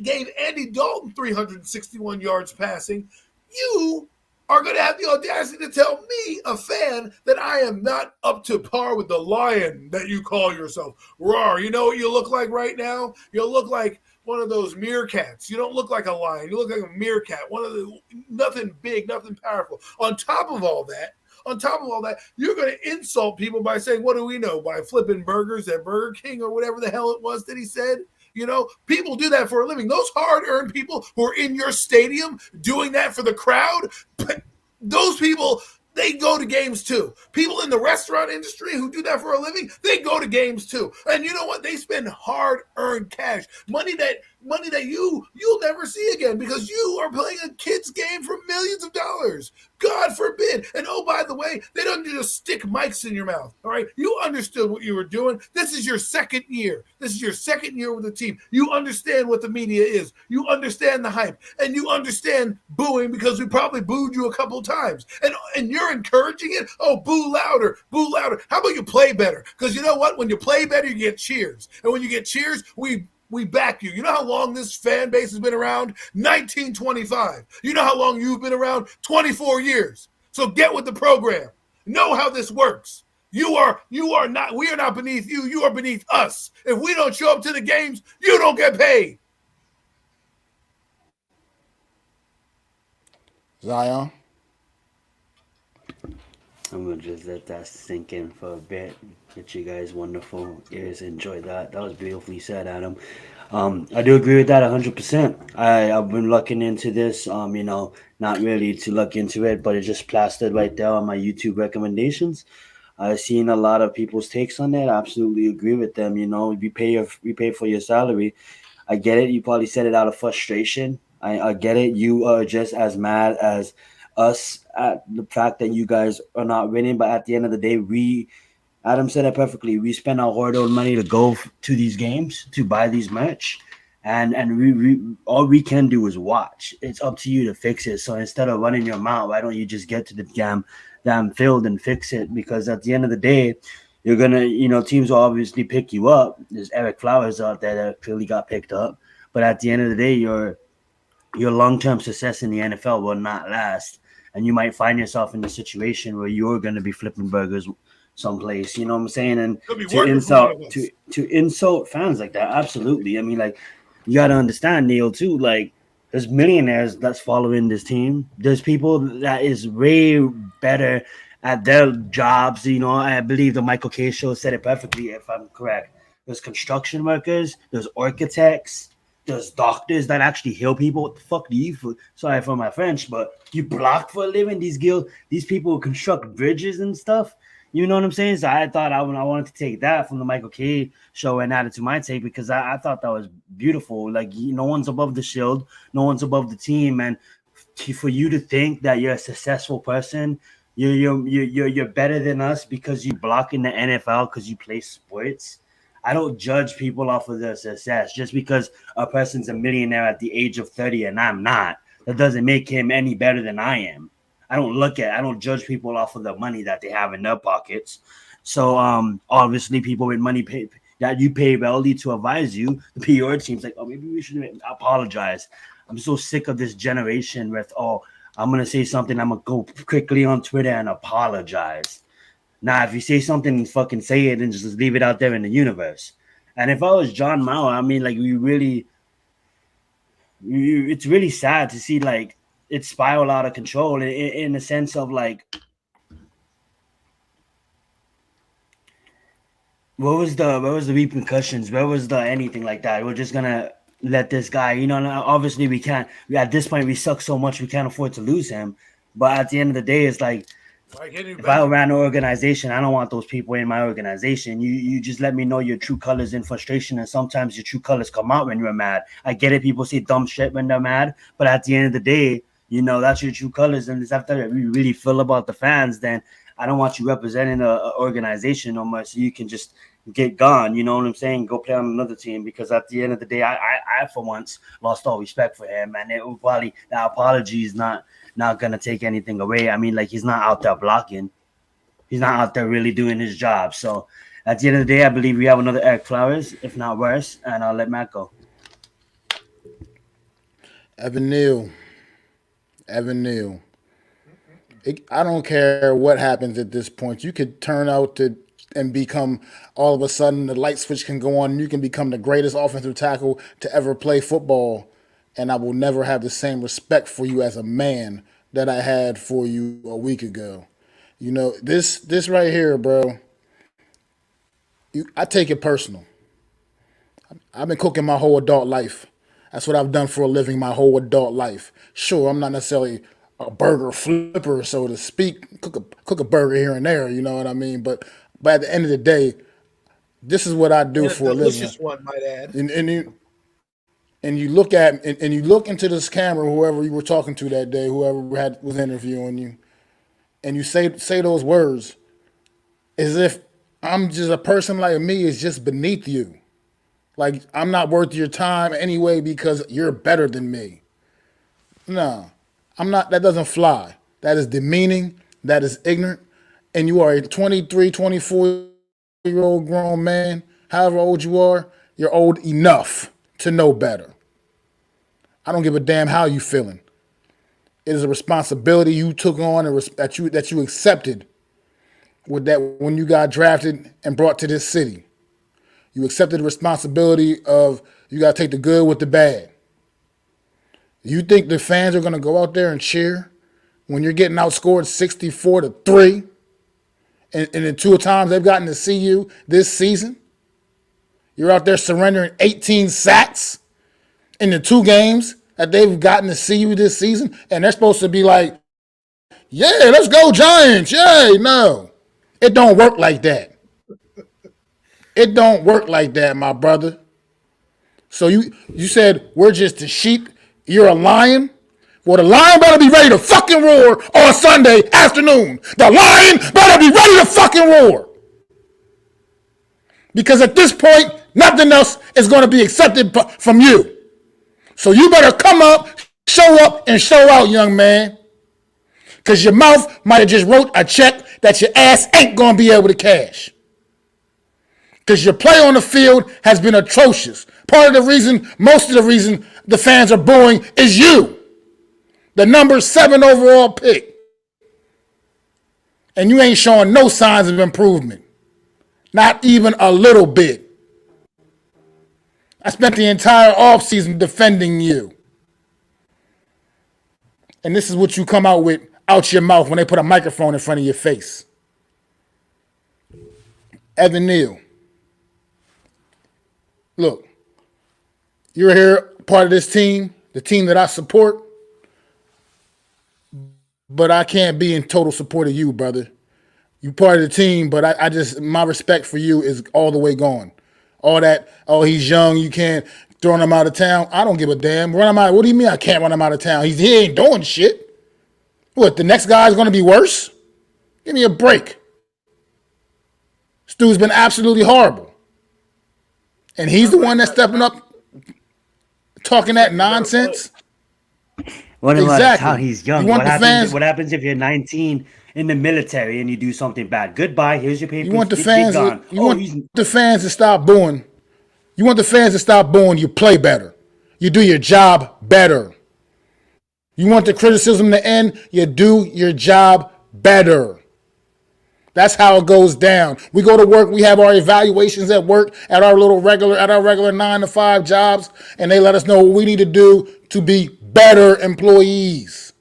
Speaker 2: gave Andy Dalton 361 yards passing. You are going to have the audacity to tell me, a fan, that I am not up to par with the lion that you call yourself. Roar. You know what you look like right now? You look like one of those meerkats. You don't look like a lion. You look like a meerkat. Nothing big, nothing powerful. On top of all that, you're going to insult people by saying, what do we know? By flipping burgers at Burger King or whatever the hell it was that he said. You know, people do that for a living. Those hard-earned people who are in your stadium doing that for the crowd, those people, they go to games too. People in the restaurant industry who do that for a living, they go to games too. And you know what? They spend hard-earned cash, money that you'll never see again because you are playing a kid's game for millions of dollars. God forbid. And oh, by the way, they don't just stick mics in your mouth. All right. You understood what you were doing. This is your second year. This is your second year with the team. You understand what the media is. You understand the hype. And you understand booing because we probably booed you a couple of times. And you're encouraging it. Oh, boo louder, boo louder. How about you play better? Because you know what? When you play better, you get cheers. And when you get cheers, we We back you. You know how long this fan base has been around? 1925. You know how long you've been around? 24 years. So get with the program. Know how this works. We are not beneath you. You are beneath us. If we don't show up to the games, you don't get paid.
Speaker 1: Zion.
Speaker 3: I'm gonna just let that sink in for a bit. Get you guys wonderful ears. Enjoy that. That was beautifully said, Adam. I do agree with that 100%. I've been looking into this. Not really to look into it, but it just plastered right there on my YouTube recommendations. I've seen a lot of people's takes on that. I absolutely agree with them. We pay for your salary. I get it. You probably said it out of frustration. I get it. You are just as mad as us at the fact that you guys are not winning. But at the end of the day, Adam said it perfectly. We spend our hard-earned money to go to these games, to buy these merch. And we all we can do is watch. It's up to you to fix it. So instead of running your mouth, why don't you just get to the damn field and fix it? Because at the end of the day, you're gonna, teams will obviously pick you up. There's Eric Flowers out there that clearly got picked up. But at the end of the day, your long-term success in the NFL will not last. And you might find yourself in a situation where you're gonna be flipping burgers someplace, you know what I'm saying? And to insult fans like that, absolutely. I mean, like, you got to understand, Neil, too, like, there's millionaires that's following this team. There's people that is way better at their jobs. I believe the Michael K show said it perfectly, if I'm correct. There's construction workers, there's architects, there's doctors that actually heal people. What the fuck do you for? Sorry for my French, but you block for a living. These people construct bridges and stuff. You know what I'm saying? So I thought I wanted to take that from the Michael K show and add it to my take because I thought that was beautiful. Like, no one's above the shield, no one's above the team, and for you to think that you're a successful person, you're better than us because you block in the NFL because you play sports. I don't judge people off of their success just because a person's a millionaire at the age of 30 and I'm not. That doesn't make him any better than I am. I don't judge people off of the money that they have in their pockets. So obviously people with money that you pay Belly to advise you, the PR team's like, oh, maybe we should apologize. I'm so sick of this generation with, I'm going to say something, I'm going to go quickly on Twitter and apologize. Now, if you say something, fucking say it and just leave it out there in the universe. And if I was John Mauer, I mean, like, it's really sad to see, like, it spiral out of control in the sense of, like, where was the repercussions? Where was the anything like that? We're just gonna let this guy, obviously we can't. At this point, we suck so much we can't afford to lose him. But at the end of the day, it's like, if I ran an organization, I don't want those people in my organization. You just let me know your true colors in frustration, and sometimes your true colors come out when you're mad. I get it. People say dumb shit when they're mad, but at the end of the day, that's your true colors. And it's after we really feel about the fans, then I don't want you representing an organization no more, so you can just get gone. You know what I'm saying? Go play on another team, because at the end of the day, I for once lost all respect for him, and it will probably, the apology is not gonna take anything away. I mean, like, he's not out there blocking. He's not out there really doing his job. So at the end of the day, I believe we have another Eric Flowers, if not worse, and I'll let Matt go.
Speaker 1: Evan Neal. I don't care what happens at this point. You could turn out and become, all of a sudden, the light switch can go on and you can become the greatest offensive tackle to ever play football. And I will never have the same respect for you as a man that I had for you a week ago. This right here, bro, I take it personal. I've been cooking my whole adult life. That's what I've done for a living my whole adult life. Sure, I'm not necessarily a burger flipper, so to speak. Cook a burger here and there, you know what I mean? But at the end of the day, this is what I do for a living.
Speaker 2: Delicious one, might add.
Speaker 1: And you look into this camera, whoever you were talking to that day, whoever was interviewing you, and you say those words as if I'm just a person like me is just beneath you. Like, I'm not worth your time anyway because you're better than me. No, I'm not. That doesn't fly. That is demeaning. That is ignorant. And you are a 23, 24-year-old grown man. However old you are, you're old enough to know better. I don't give a damn how you feeling. It is a responsibility you took on and that you accepted with that when you got drafted and brought to this city. You accepted the responsibility of you got to take the good with the bad. You think the fans are going to go out there and cheer when you're getting outscored 64-3 and the 2 times they've gotten to see you this season? You're out there surrendering 18 sacks in the 2 games that they've gotten to see you this season, and they're supposed to be like, yeah, let's go Giants, yay. No, it don't work like that. It don't work like that, my brother. So you said we're just the sheep, you're a lion? Well, the lion better be ready to fucking roar on Sunday afternoon. The lion better be ready to fucking roar. Because at this point, nothing else is going to be accepted from you. So you better come up, and show out, young man. Because your mouth might have just wrote a check that your ass ain't going to be able to cash. Because your play on the field has been atrocious. Most of the reason the fans are booing is you. The number 7 overall pick. And you ain't showing no signs of improvement. Not even a little bit. I spent the entire offseason defending you. And this is what you come out with out your mouth when they put a microphone in front of your face. Evan Neal. Look, you're here, part of this team, the team that I support, but I can't be in total support of you, brother. You part of the team, but I just, my respect for you is all the way gone. All that, oh, he's young, you can't throw him out of town. I don't give a damn. Run him out. What do you mean I can't run him out of town? He ain't doing shit. What, the next guy's going to be worse? Give me a break. Stu's been absolutely horrible. And he's the one that's stepping up, talking that nonsense.
Speaker 3: What about
Speaker 1: Exactly.
Speaker 3: how he's young?
Speaker 1: You want
Speaker 3: What happens if you're 19 in the military and you do something bad? Goodbye. Here's your papers.
Speaker 1: You want the
Speaker 3: Get
Speaker 1: fans?
Speaker 3: gone.
Speaker 1: You want the fans to stop booing. You want the fans to stop booing. You play better. You do your job better. You want the criticism to end. You do your job better. That's how it goes down. We go to work. We have our evaluations at work at our regular 9 to 5 jobs, and they let us know what we need to do to be better employees.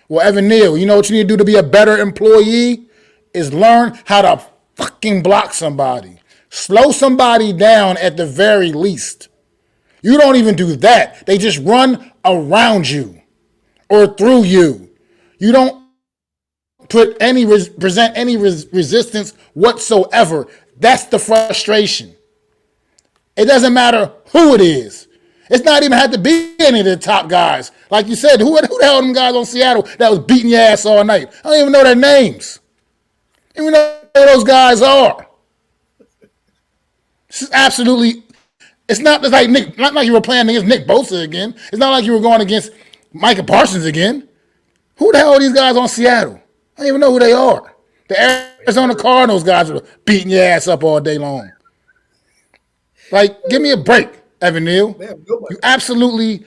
Speaker 1: Well, Evan Neal, you know what you need to do to be a better employee is learn how to fucking block somebody. Slow somebody down at the very least. You don't even do that. They just run around you or through you. You don't present any resistance whatsoever. That's the frustration. It doesn't matter who it is. It's not even had to be any of the top guys. Like you said, who the hell are them guys on Seattle that was beating your ass all night? I don't even know their names. I don't even know who those guys are. This is absolutely, it's not like not like you were playing against Nick Bosa again. It's not like you were going against Micah Parsons again. Who the hell are these guys on Seattle? I don't even know who they are. The Arizona Cardinals guys are beating your ass up all day long. Like, give me a break, Evan Neal. You absolutely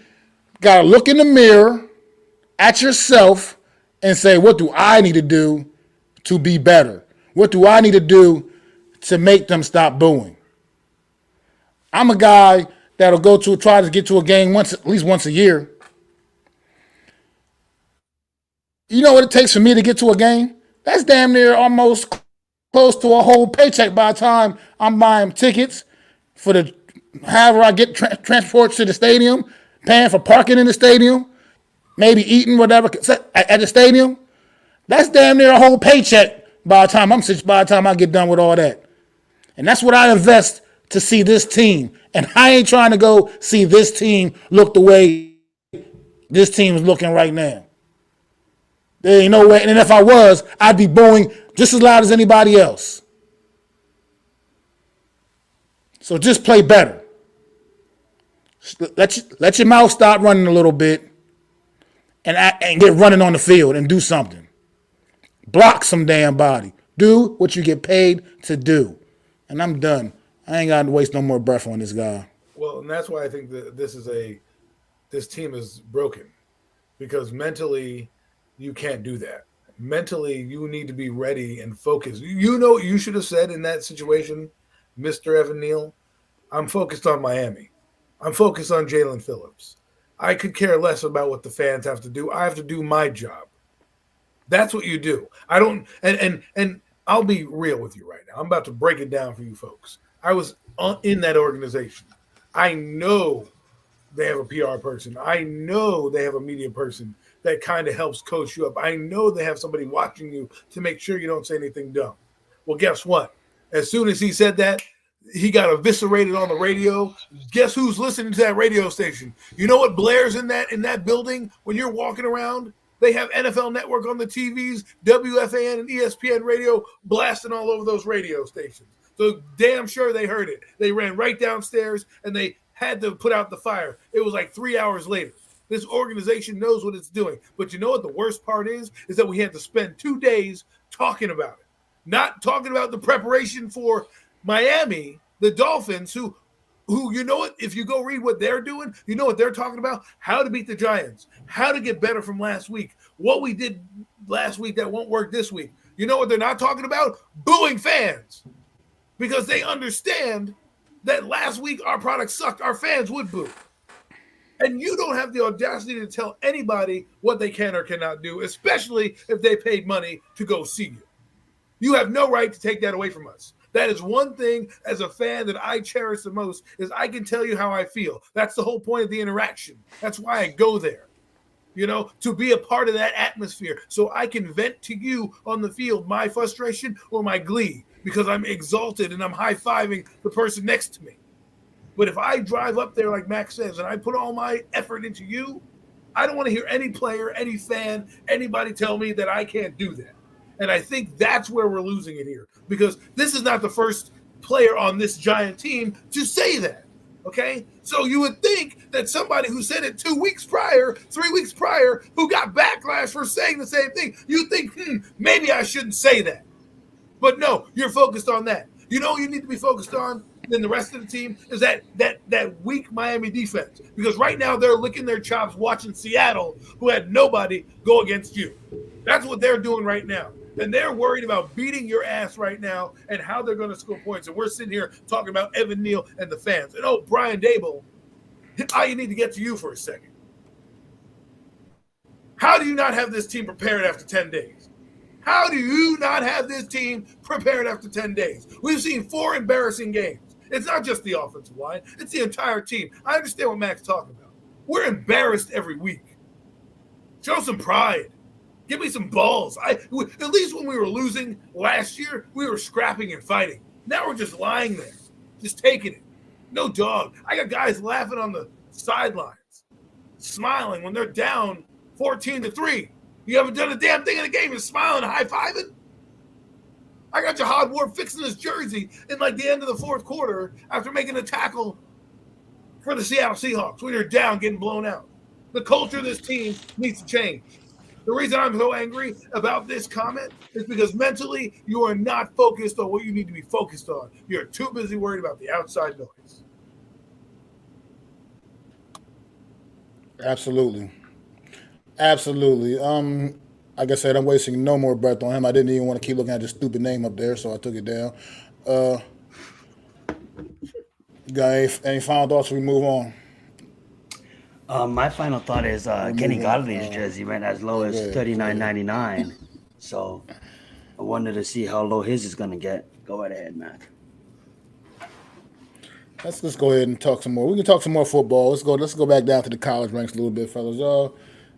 Speaker 1: got to look in the mirror at yourself and say, what do I need to do to be better? What do I need to do to make them stop booing? I'm a guy that'll try to get to a game at least once a year. You know what it takes for me to get to a game? That's damn near almost close to a whole paycheck by the time I'm buying tickets for however I get transported to the stadium, paying for parking in the stadium, maybe eating whatever at the stadium. That's damn near a whole paycheck by the time I get done with all that. And that's what I invest to see this team. And I ain't trying to go see this team look the way this team is looking right now. There ain't no way. And if I was, I'd be booing just as loud as anybody else. So just play better. Let your mouth stop running a little bit and get running on the field and do something. Block some damn body. Do what you get paid to do. And I'm done. I ain't got to waste no more breath on this guy.
Speaker 2: Well, and that's why I think that this team is broken because mentally you can't do that. Mentally, you need to be ready and focused. You know what you should have said in that situation, Mr. Evan Neal? I'm focused on Miami. I'm focused on Jalen Phillips. I could care less about what the fans have to do. I have to do my job. That's what you do. I don't and I'll be real with you right now. I'm about to break it down for you folks. I was in that organization. I know they have a PR person. I know they have a media person that kind of helps coach you up. I know they have somebody watching you to make sure you don't say anything dumb. Well, guess what? As soon as he said that, he got eviscerated on the radio. Guess who's listening to that radio station? You know what blares in that building when you're walking around? They have NFL Network on the TVs, WFAN and ESPN radio blasting all over those radio stations. So damn sure they heard it. They ran right downstairs and they had to put out the fire. It was like 3 hours later. This organization knows what it's doing. But you know what the worst part is? Is that we had to spend 2 days talking about it. Not talking about the preparation for Miami, the Dolphins, who you know what? If you go read what they're doing, you know what they're talking about? How to beat the Giants, how to get better from last week, what we did last week that won't work this week. You know what they're not talking about? Booing fans. Because they understand that last week our product sucked, our fans would boo. And you don't have the audacity to tell anybody what they can or cannot do, especially if they paid money to go see you. You have no right to take that away from us. That is one thing as a fan that I cherish the most is I can tell you how I feel. That's the whole point of the interaction. That's why I go there, to be a part of that atmosphere so I can vent to you on the field my frustration or my glee because I'm exalted and I'm high-fiving the person next to me. But if I drive up there like Max says and I put all my effort into you, I don't want to hear any player, any fan, anybody tell me that I can't do that. And I think that's where we're losing it here because this is not the first player on this Giant team to say that, okay? So you would think that somebody who said it 2 weeks prior, 3 weeks prior, who got backlash for saying the same thing, you think, maybe I shouldn't say that. But no, you're focused on that. You know what you need to be focused on than the rest of the team is that weak Miami defense because right now they're licking their chops watching Seattle, who had nobody, go against you. That's what they're doing right now. And they're worried about beating your ass right now and how they're going to score points. And we're sitting here talking about Evan Neal and the fans. And Brian Dable, I need to get to you for a second. How do you not have this team prepared after 10 days? How do you not have this team prepared after 10 days? We've seen 4 embarrassing games. It's not just the offensive line. It's the entire team. I understand what Mac's talking about. We're embarrassed every week. Show some pride. Give me some balls. At least when we were losing last year, we were scrapping and fighting. Now we're just lying there, just taking it. No dog. I got guys laughing on the sidelines, smiling when they're down 14-3. You haven't done a damn thing in the game and smiling and high-fiving? I got Jahad Ward fixing his jersey in like the end of the fourth quarter after making a tackle for the Seattle Seahawks when you're down getting blown out. The culture of this team needs to change. The reason I'm so angry about this comment is because mentally you are not focused on what you need to be focused on. You're too busy worried about the outside noise.
Speaker 1: Absolutely. Like I said, I'm wasting no more breath on him. I didn't even want to keep looking at this stupid name up there, so I took it down. You got any final thoughts before we move on?
Speaker 3: My final thought is Kenny Godley's jersey went as low as $39.99. So I wanted to see how low his is going to get. Go right ahead, Mac.
Speaker 1: Let's just go ahead and talk some more. We can talk some more football. Let's go back down to the college ranks a little bit, fellas.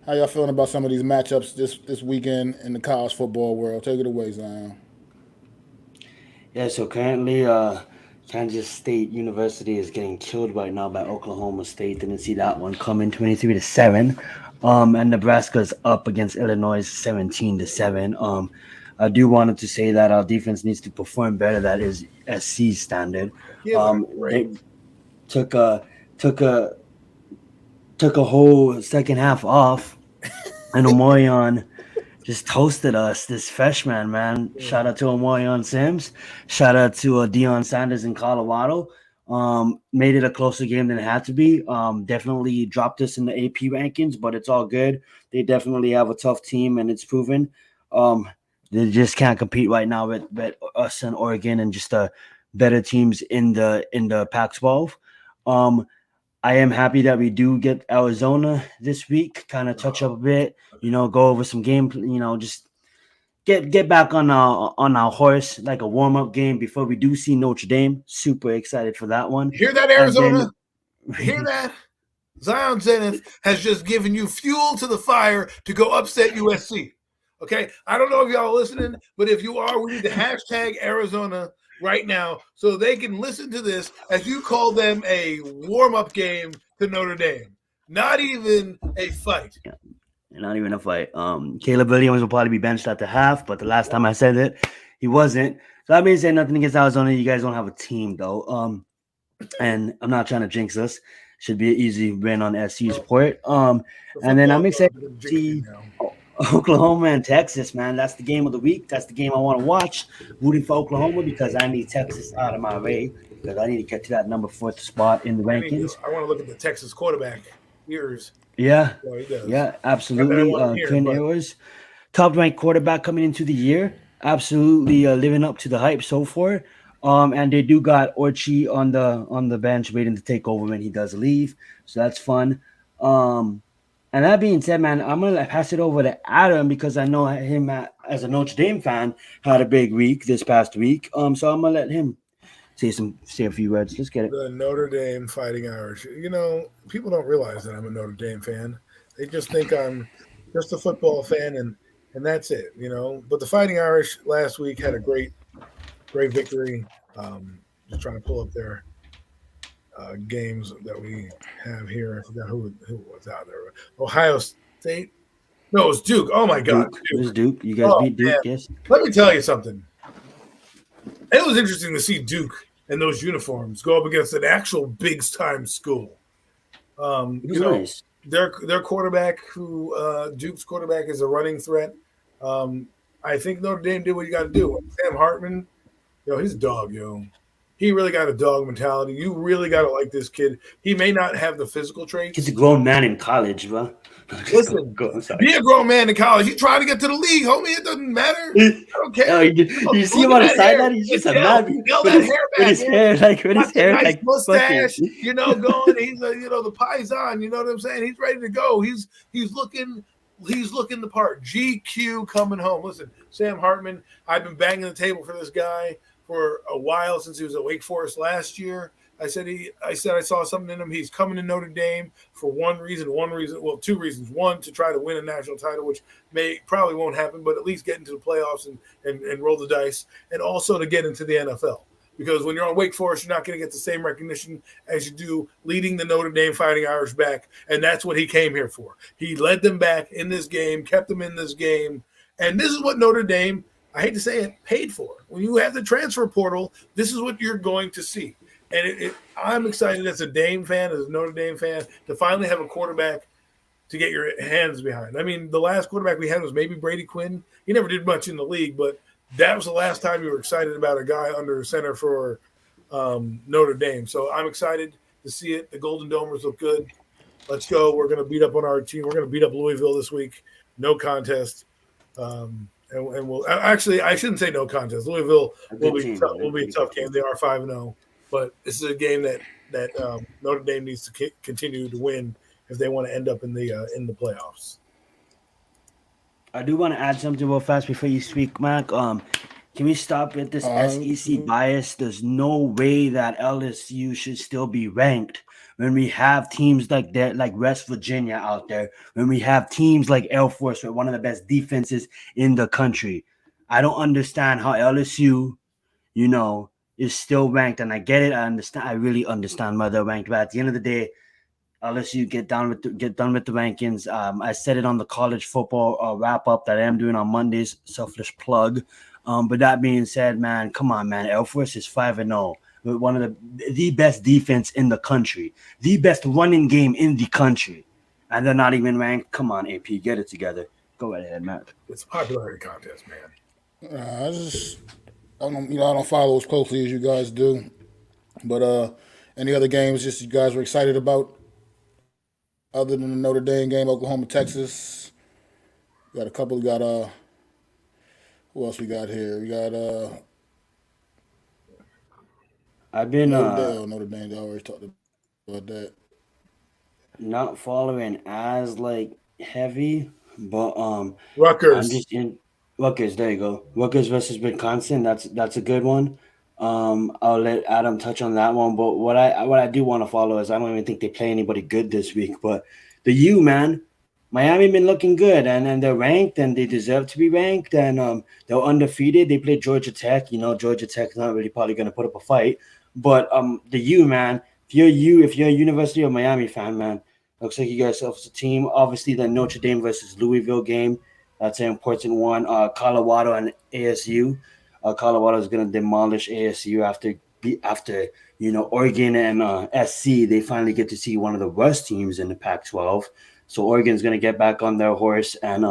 Speaker 1: How y'all feeling about some of these matchups this weekend in the college football world? Take it away, Zion.
Speaker 3: Yeah, so currently Kansas State University is getting killed right now by Oklahoma State. Didn't see that one coming, 23-7. And Nebraska's up against Illinois 17-7. I do wanted to say that our defense needs to perform better. That is SC standard. They took a whole second half off, and Omarion just toasted us. This freshman, man. Shout out to Omarion Sims. Shout out to Deion Sanders in Colorado. Made it a closer game than it had to be. Definitely dropped us in the AP rankings, but it's all good. They definitely have a tough team, and it's proven. They just can't compete right now with us and Oregon and just the better teams in the Pac-12. I am happy that we do get Arizona this week. Kind of touch up a bit, go over some game. Just get back on our horse like a warm up game before we do see Notre Dame. Super excited for that one.
Speaker 2: Hear that, Arizona? Hear that? Zion Zenith has just given you fuel to the fire to go upset USC. Okay, I don't know if y'all are listening, but if you are, we need to hashtag Arizona right now so they can listen to this as you call them a warm up game to Notre Dame. Not even a fight.
Speaker 3: Yeah. Not even a fight. Caleb Williams will probably be benched at the half, but the last time I said it, he wasn't. So that means saying nothing against Arizona. You guys don't have a team though. And I'm not trying to jinx us. Should be an easy win on SC's port. And then I'm excited to see Oklahoma and Texas, man. That's the game of the week. That's the game I want to watch. Rooting for Oklahoma because I need Texas out of my way because I need to get to that number 4th spot in the rankings.
Speaker 2: I want to look at the Texas quarterback ears.
Speaker 3: Yeah, absolutely. Quinn Ewers, top-ranked quarterback coming into the year. Absolutely living up to the hype so far. And they do got Orchie on the bench waiting to take over when he does leave. So that's fun. And that being said, man, I'm going to pass it over to Adam because I know him as a Notre Dame fan had a big week this past week. So I'm going to let him say a few words. Let's get it.
Speaker 2: The Notre Dame Fighting Irish. People don't realize that I'm a Notre Dame fan. They just think I'm just a football fan and that's it, But the Fighting Irish last week had a great victory. Just trying to pull up their games that we have here. I forgot who was out there. Ohio State? No, it was Duke. Oh my God.
Speaker 3: Duke. It was Duke. You guys beat Duke, man. Yes.
Speaker 2: Let me tell you something. It was interesting to see Duke and those uniforms go up against an actual big-time school.
Speaker 3: Nice.
Speaker 2: Their quarterback, Duke's quarterback, is a running threat. I think Notre Dame did what you got to do. Sam Hartman, he's a dog, He really got a dog mentality. You really got to like this kid. He may not have the physical traits.
Speaker 3: He's a grown man in college, bro.
Speaker 2: Listen, be a grown man in college. He's trying to get to the league, homie. It doesn't matter. I don't care.
Speaker 3: You see him on the sideline? He's just a man with his hair,
Speaker 2: nice mustache, going. He's the paisan. You know what I'm saying? He's ready to go. He's looking the part. GQ coming home. Listen, Sam Hartman. I've been banging the table for this guy for a while since he was at Wake Forest last year. I said I saw something in him. He's coming to Notre Dame for two reasons. One, to try to win a national title, which probably won't happen, but at least get into the playoffs and roll the dice, and also to get into the NFL. Because when you're on Wake Forest, you're not going to get the same recognition as you do leading the Notre Dame Fighting Irish back, and that's what he came here for. He led them back in this game, kept them in this game, and this is what Notre Dame, I hate to say it, paid for. When you have the transfer portal, this is what you're going to see. And I'm excited as a Dame fan, as a Notre Dame fan, to finally have a quarterback to get your hands behind. I mean, the last quarterback we had was maybe Brady Quinn. He never did much in the league, but that was the last time you were excited about a guy under center for Notre Dame. So I'm excited to see it. The Golden Domers look good. Let's go. We're going to beat up on our team. We're going to beat up Louisville this week. No contest. And we'll actually, I shouldn't say no contest. Louisville will be a tough game. They are 5-0. But this is a game that Notre Dame needs to continue to win if they want to end up in the playoffs.
Speaker 3: I do want to add something real fast before you speak, Mac. Can we stop with this SEC bias? There's no way that LSU should still be ranked when we have teams like that, like West Virginia out there, when we have teams like Air Force with one of the best defenses in the country. I don't understand how LSU, is still ranked, and I get it. I understand. I really understand why they're ranked. But at the end of the day, LSU get done with the rankings. I said it on the college football wrap up that I am doing on Mondays. Selfish plug. But that being said, man, come on, man. Air Force is 5-0 with one of the best defense in the country, the best running game in the country, and they're not even ranked. Come on, AP, get it together. Go right ahead, Matt.
Speaker 2: It's a popularity contest, man.
Speaker 1: I don't follow as closely as you guys do, but Any other games just you guys were excited about other than the Notre Dame game, Oklahoma, Texas? We got a couple. We got who else we got here? We got
Speaker 3: I've been
Speaker 1: Notre Dame. Notre Dame. They always talked about that.
Speaker 3: not following as like heavy, but I'm
Speaker 2: Rutgers.
Speaker 3: just in Rutgers. There you go. Rutgers versus Wisconsin. That's a good one. I'll let Adam touch on that one. But what I do want to follow is I don't even think they play anybody good this week. But the U man, Miami been looking good and they're ranked and they deserve to be ranked and they're undefeated. They played Georgia Tech. You know Georgia Tech's not really probably going to put up a fight. But the U man, if you're a University of Miami fan, man, looks like you got yourselves a team. Obviously, the Notre Dame versus Louisville game. That's an important one. Colorado and ASU. Colorado is going to demolish ASU after Oregon and SC. They finally get to see one of the worst teams in the Pac-12. So Oregon's going to get back on their horse, and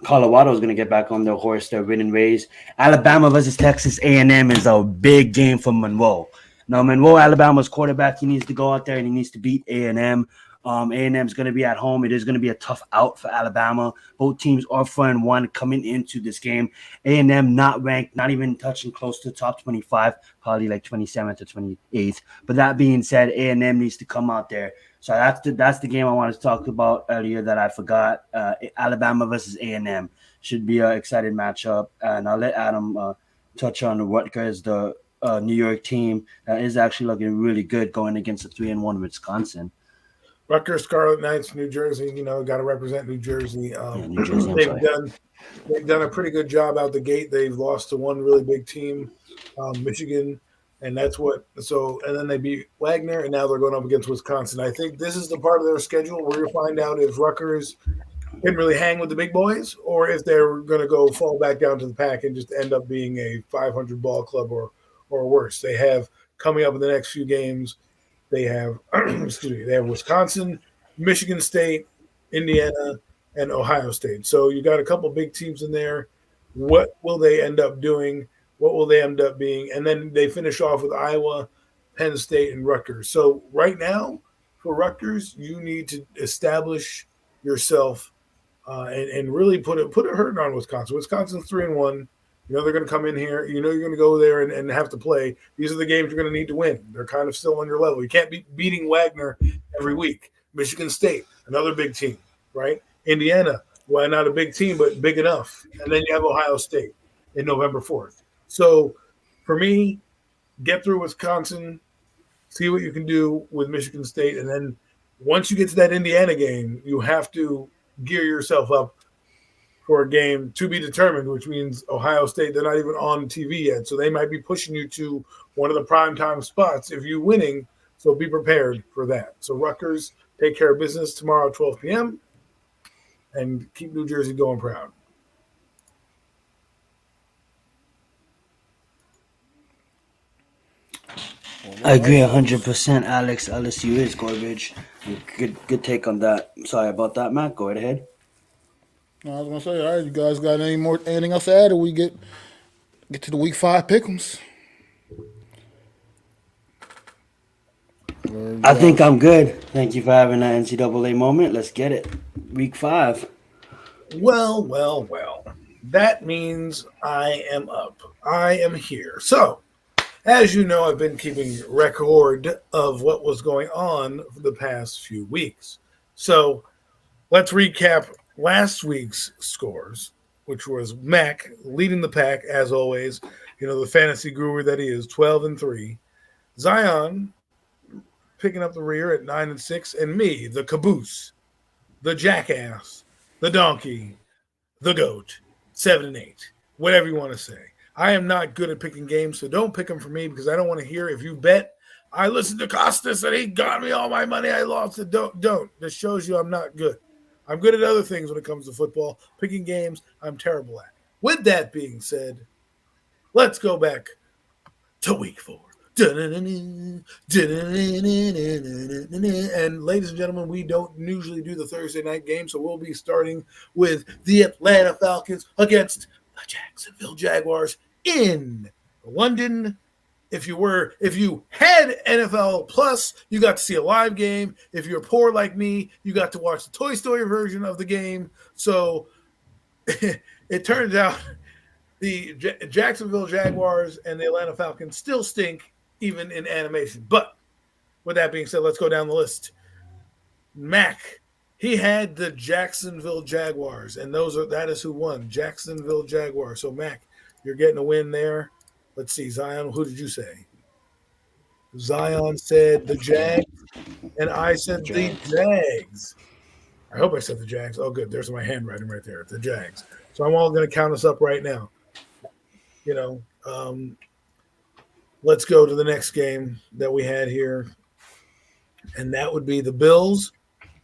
Speaker 3: Colorado is going to get back on their horse. They're winning ways. Alabama versus Texas A&M is a big game for Monroe. Now, Monroe, Alabama's quarterback, he needs to go out there and he needs to beat A&M. A&M is going to be at home. It is going to be a tough out for Alabama. Both teams are 4-1 coming into this game. A&M not ranked, not even touching close to the top 25, probably like 27th or 28th. But that being said, A&M needs to come out there. So that's the game I wanted to talk about earlier that I forgot. Alabama versus A&M should be an exciting matchup. And I'll let Adam touch on Rutgers, the New York team that is actually looking really good going against a 3-1 Wisconsin.
Speaker 2: Rutgers Scarlet Knights, New Jersey. Got to represent New Jersey.
Speaker 3: New Jersey.
Speaker 2: They've done a pretty good job out the gate. They've lost to one really big team, Michigan, and that's what. So and then they beat Wagner, and now they're going up against Wisconsin. I think this is the part of their schedule where you'll find out if Rutgers can really hang with the big boys, or if they're going to go fall back down to the pack and just end up being a 500 ball club or worse. They have coming up in the next few games. They have, they have Wisconsin, Michigan State, Indiana, and Ohio State. So you got a couple big teams in there. What will they end up doing? What will they end up being? And then they finish off with Iowa, Penn State, and Rutgers. So right now, for Rutgers, you need to establish yourself and really put a hurt on Wisconsin. Wisconsin's 3-1. They're going to come in here. You're going to go there and have to play. These are the games you're going to need to win. They're kind of still on your level. You can't be beating Wagner every week. Michigan State, another big team, right? Indiana, well, not a big team, but big enough. And then you have Ohio State in November 4th. So for me, get through Wisconsin, see what you can do with Michigan State. And then once you get to that Indiana game, you have to gear yourself up for a game to be determined, which means Ohio State, they're not even on TV yet. So they might be pushing you to one of the primetime spots if you're winning. So be prepared for that. So Rutgers, take care of business tomorrow at 12 p.m. and keep New Jersey going proud.
Speaker 3: I agree 100%, Alex. LSU is garbage. Good take on that. Sorry about that, Matt. Go right ahead.
Speaker 1: I was gonna say, all right, you guys got anything else to add, or we get to the week 5 pick'ems?
Speaker 3: I think I'm good. Thank you for having that NCAA moment. Let's get it. Week 5.
Speaker 2: Well. That means I am up. I am here. So, as you know, I've been keeping record of what was going on for the past few weeks. So, let's recap last week's scores, which was Mac leading the pack as always. The fantasy guru that he is, 12-3. Zion picking up the rear at 9-6, and me, the caboose, the jackass, the donkey, the goat, 7-8. Whatever you want to say. I am not good at picking games, so don't pick them for me because I don't want to hear if you bet. I listened to Costas and he got me all my money. I lost it. Don't. This shows you I'm not good. I'm good at other things when it comes to football. Picking games, I'm terrible at. With that being said, let's go back to week 4. And ladies and gentlemen, we don't usually do the Thursday night game, so we'll be starting with the Atlanta Falcons against the Jacksonville Jaguars in London, if you had NFL Plus, you got to see a live game. If you're poor like me, you got to watch the Toy Story version of the game. So it turns out the Jacksonville Jaguars and the Atlanta Falcons still stink, even in animation. But with that being said, let's go down the list. Mac, he had the Jacksonville Jaguars, and that is who won, Jacksonville Jaguars. So Mac, you're getting a win there. Let's see, Zion, who did you say? Zion said the Jags, and I said the Jags. I hope I said the Jags. Oh, good. There's my handwriting right there. The Jags. So I'm all going to count us up right now. Let's go to the next game that we had here, and that would be the Bills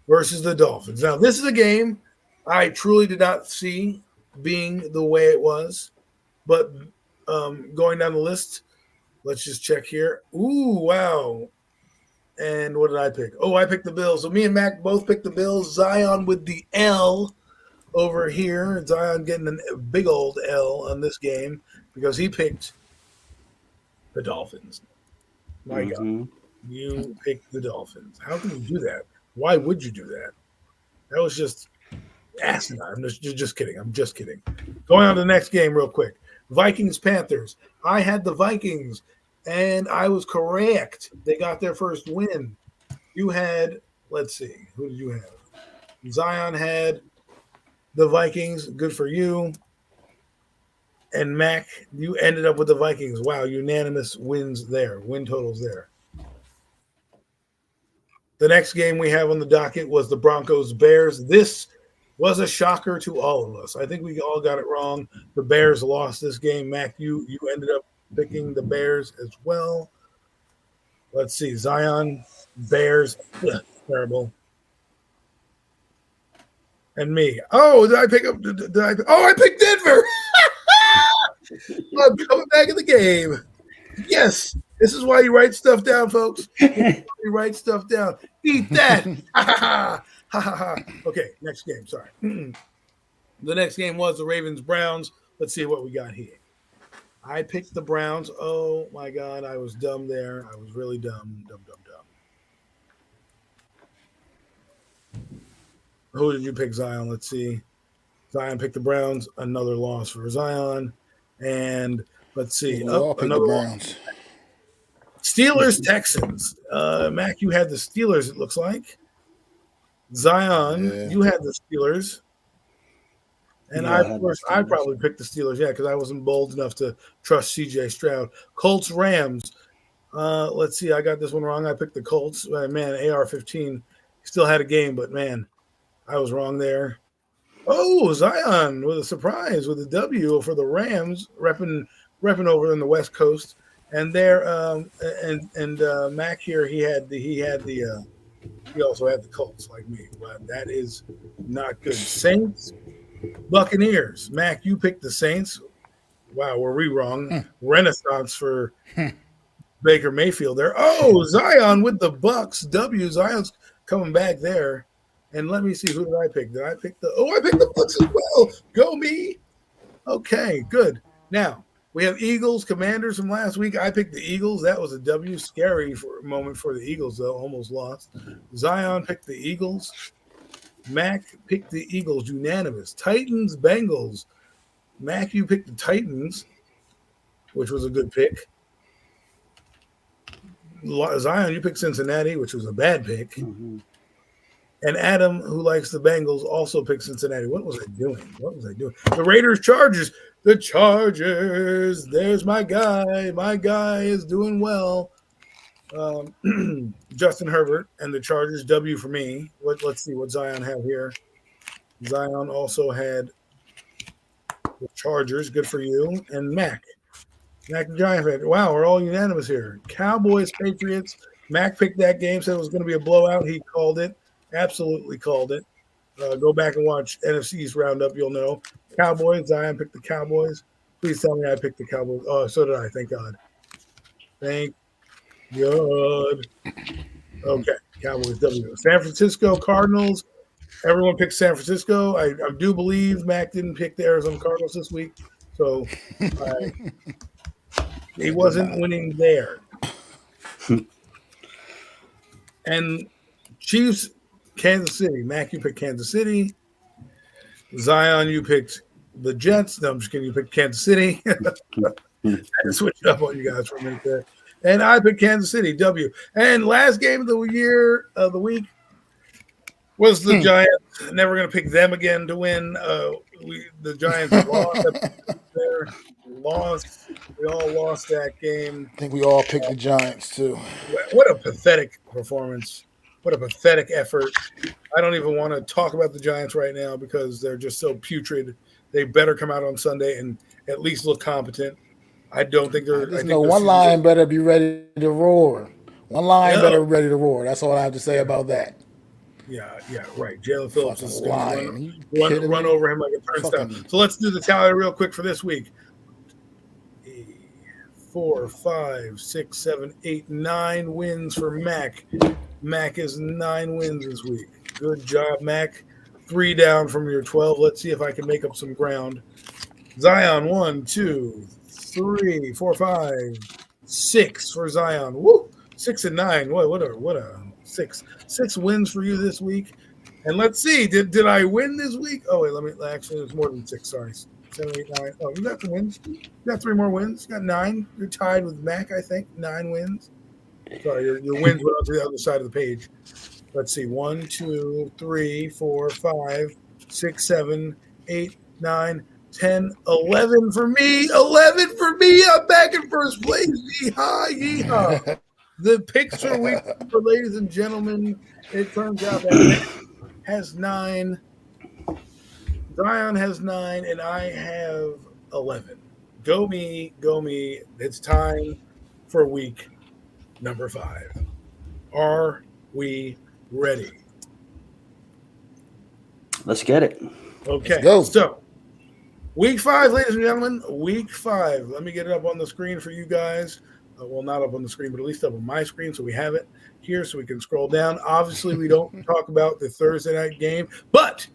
Speaker 2: versus the Dolphins. Now, this is a game I truly did not see being the way it was, but going down the list, let's just check here. Ooh, wow. And what did I pick? Oh, I picked the Bills. So me and Mac both picked the Bills. Zion with the L over here. Zion getting a big old L on this game because he picked the Dolphins. My God. You picked the Dolphins. How can you do that? Why would you do that? That was just asinine. I'm just kidding. I'm just kidding. Going on to the next game real quick. Vikings-Panthers. I had the Vikings, and I was correct. They got their first win. You had, let's see, who did you have? Zion had the Vikings. Good for you. And Mac, you ended up with the Vikings. Wow, unanimous wins there. Win totals there. The next game we have on the docket was the Broncos-Bears. This was a shocker to all of us. I think we all got it wrong. The Bears lost this game. Mac, you ended up picking the Bears as well. Let's see. Zion, Bears, terrible. And me. Oh, did I pick up? I picked Denver. I'm coming back in the game. Yes. This is why you write stuff down, folks. You write stuff down. Eat that. Okay, next game. Sorry. The next game was the Ravens-Browns. Let's see what we got here. I picked the Browns. Oh, my God. I was dumb there. I was really dumb. Dumb. Who did you pick, Zion? Let's see. Zion picked the Browns. Another loss for Zion. And let's see. Another Browns. Steelers-Texans. Mac, you had the Steelers, it looks like. Zion, you had the Steelers. And I probably picked the Steelers, because I wasn't bold enough to trust C.J. Stroud. Colts-Rams. Let's see. I got this one wrong. I picked the Colts. Man, AR-15 still had a game, but, man, I was wrong there. Oh, Zion with a surprise with a W for the Rams, repping over in the West Coast. And there, Mac here, he also had the Colts like me. But that is not good. Saints, Buccaneers. Mac, you picked the Saints. Wow, were we wrong? Renaissance for Baker Mayfield there. Oh, Zion with the Bucks. Zion's coming back there. And let me see, who did I pick? I picked the Bucks as well. Go me. Okay, good. Now, we have Eagles, Commanders from last week. I picked the Eagles. That was a W. Scary for a moment for the Eagles, though. Almost lost. Zion picked the Eagles. Mac picked the Eagles. Unanimous. Titans, Bengals. Mac, you picked the Titans, which was a good pick. Zion, you picked Cincinnati, which was a bad pick. Mm-hmm. And Adam, who likes the Bengals, also picked Cincinnati. What was I doing? The Raiders, Chargers. The Chargers. There's my guy. My guy is doing well. Justin Herbert and the Chargers. W for me. Let's see what Zion had here. Zion also had the Chargers. Good for you. And Mac the Giant fan. Wow, we're all unanimous here. Cowboys, Patriots. Mac picked that game, said it was going to be a blowout. He called it. Absolutely called it. Go back and watch NFC's roundup. You'll know. Cowboys. Zion picked the Cowboys. Please tell me I picked the Cowboys. Oh, so did I. Thank God. Thank God. Okay. Cowboys. W. San Francisco Cardinals. Everyone picked San Francisco. I do believe Mac didn't pick the Arizona Cardinals this week. So He wasn't winning there. And Chiefs, Kansas City. Mac, you picked Kansas City. Zion, you picked the Jets. No, I'm just kidding. You picked Kansas City. I switched up on you guys for a minute there. And I picked Kansas City, W. And last game of the year, of the week, was the Giants. Never going to pick them again to win. The Giants lost. We all lost that game.
Speaker 1: I think we all picked the Giants, too.
Speaker 2: What a pathetic performance. What a pathetic effort. I don't even want to talk about the Giants right now because they're just so putrid. They better come out on Sunday and at least look competent. I don't think they're.
Speaker 1: One line better be ready to roar. One line better be ready to roar. That's all I have to say about that.
Speaker 2: Yeah, right. Jalen Phillips is going to run over him like a turnstile. So let's do the tally real quick for this week. 4, 5, 6, 7, 8, 9 wins for Mac. Mac is 9 wins this week. Good job, Mac. 3 down from your 12. Let's see if I can make up some ground. Zion, 1, 2, 3, 4, 5, 6 for Zion. Woo! 6 and 9. What a 6. 6 wins for you this week. And let's see, did I win this week? Oh wait, actually it's more than 6. Sorry. 7, 8, 9. Oh, you got some wins. You got 3 more wins. You got 9. You're tied with Mac, I think. 9 wins. Sorry, your wins went on to the other side of the page. Let's see. 1, 2, 3, 4, 5, 6, 7, 8, 9, 10, 11 for me. 11 for me. I'm back in first place. Yeehaw, yeehaw. The picture week, ladies and gentlemen, it turns out that Mac has 9. Zion has 9, and I have 11. Go me, go me. It's time for week number 5. Are we ready?
Speaker 3: Let's get it.
Speaker 2: Okay, so week 5, ladies and gentlemen, week 5. Let me get it up on the screen for you guys. Well, not up on the screen, but at least up on my screen, so we have it here so we can scroll down. Obviously, we don't talk about the Thursday night game, but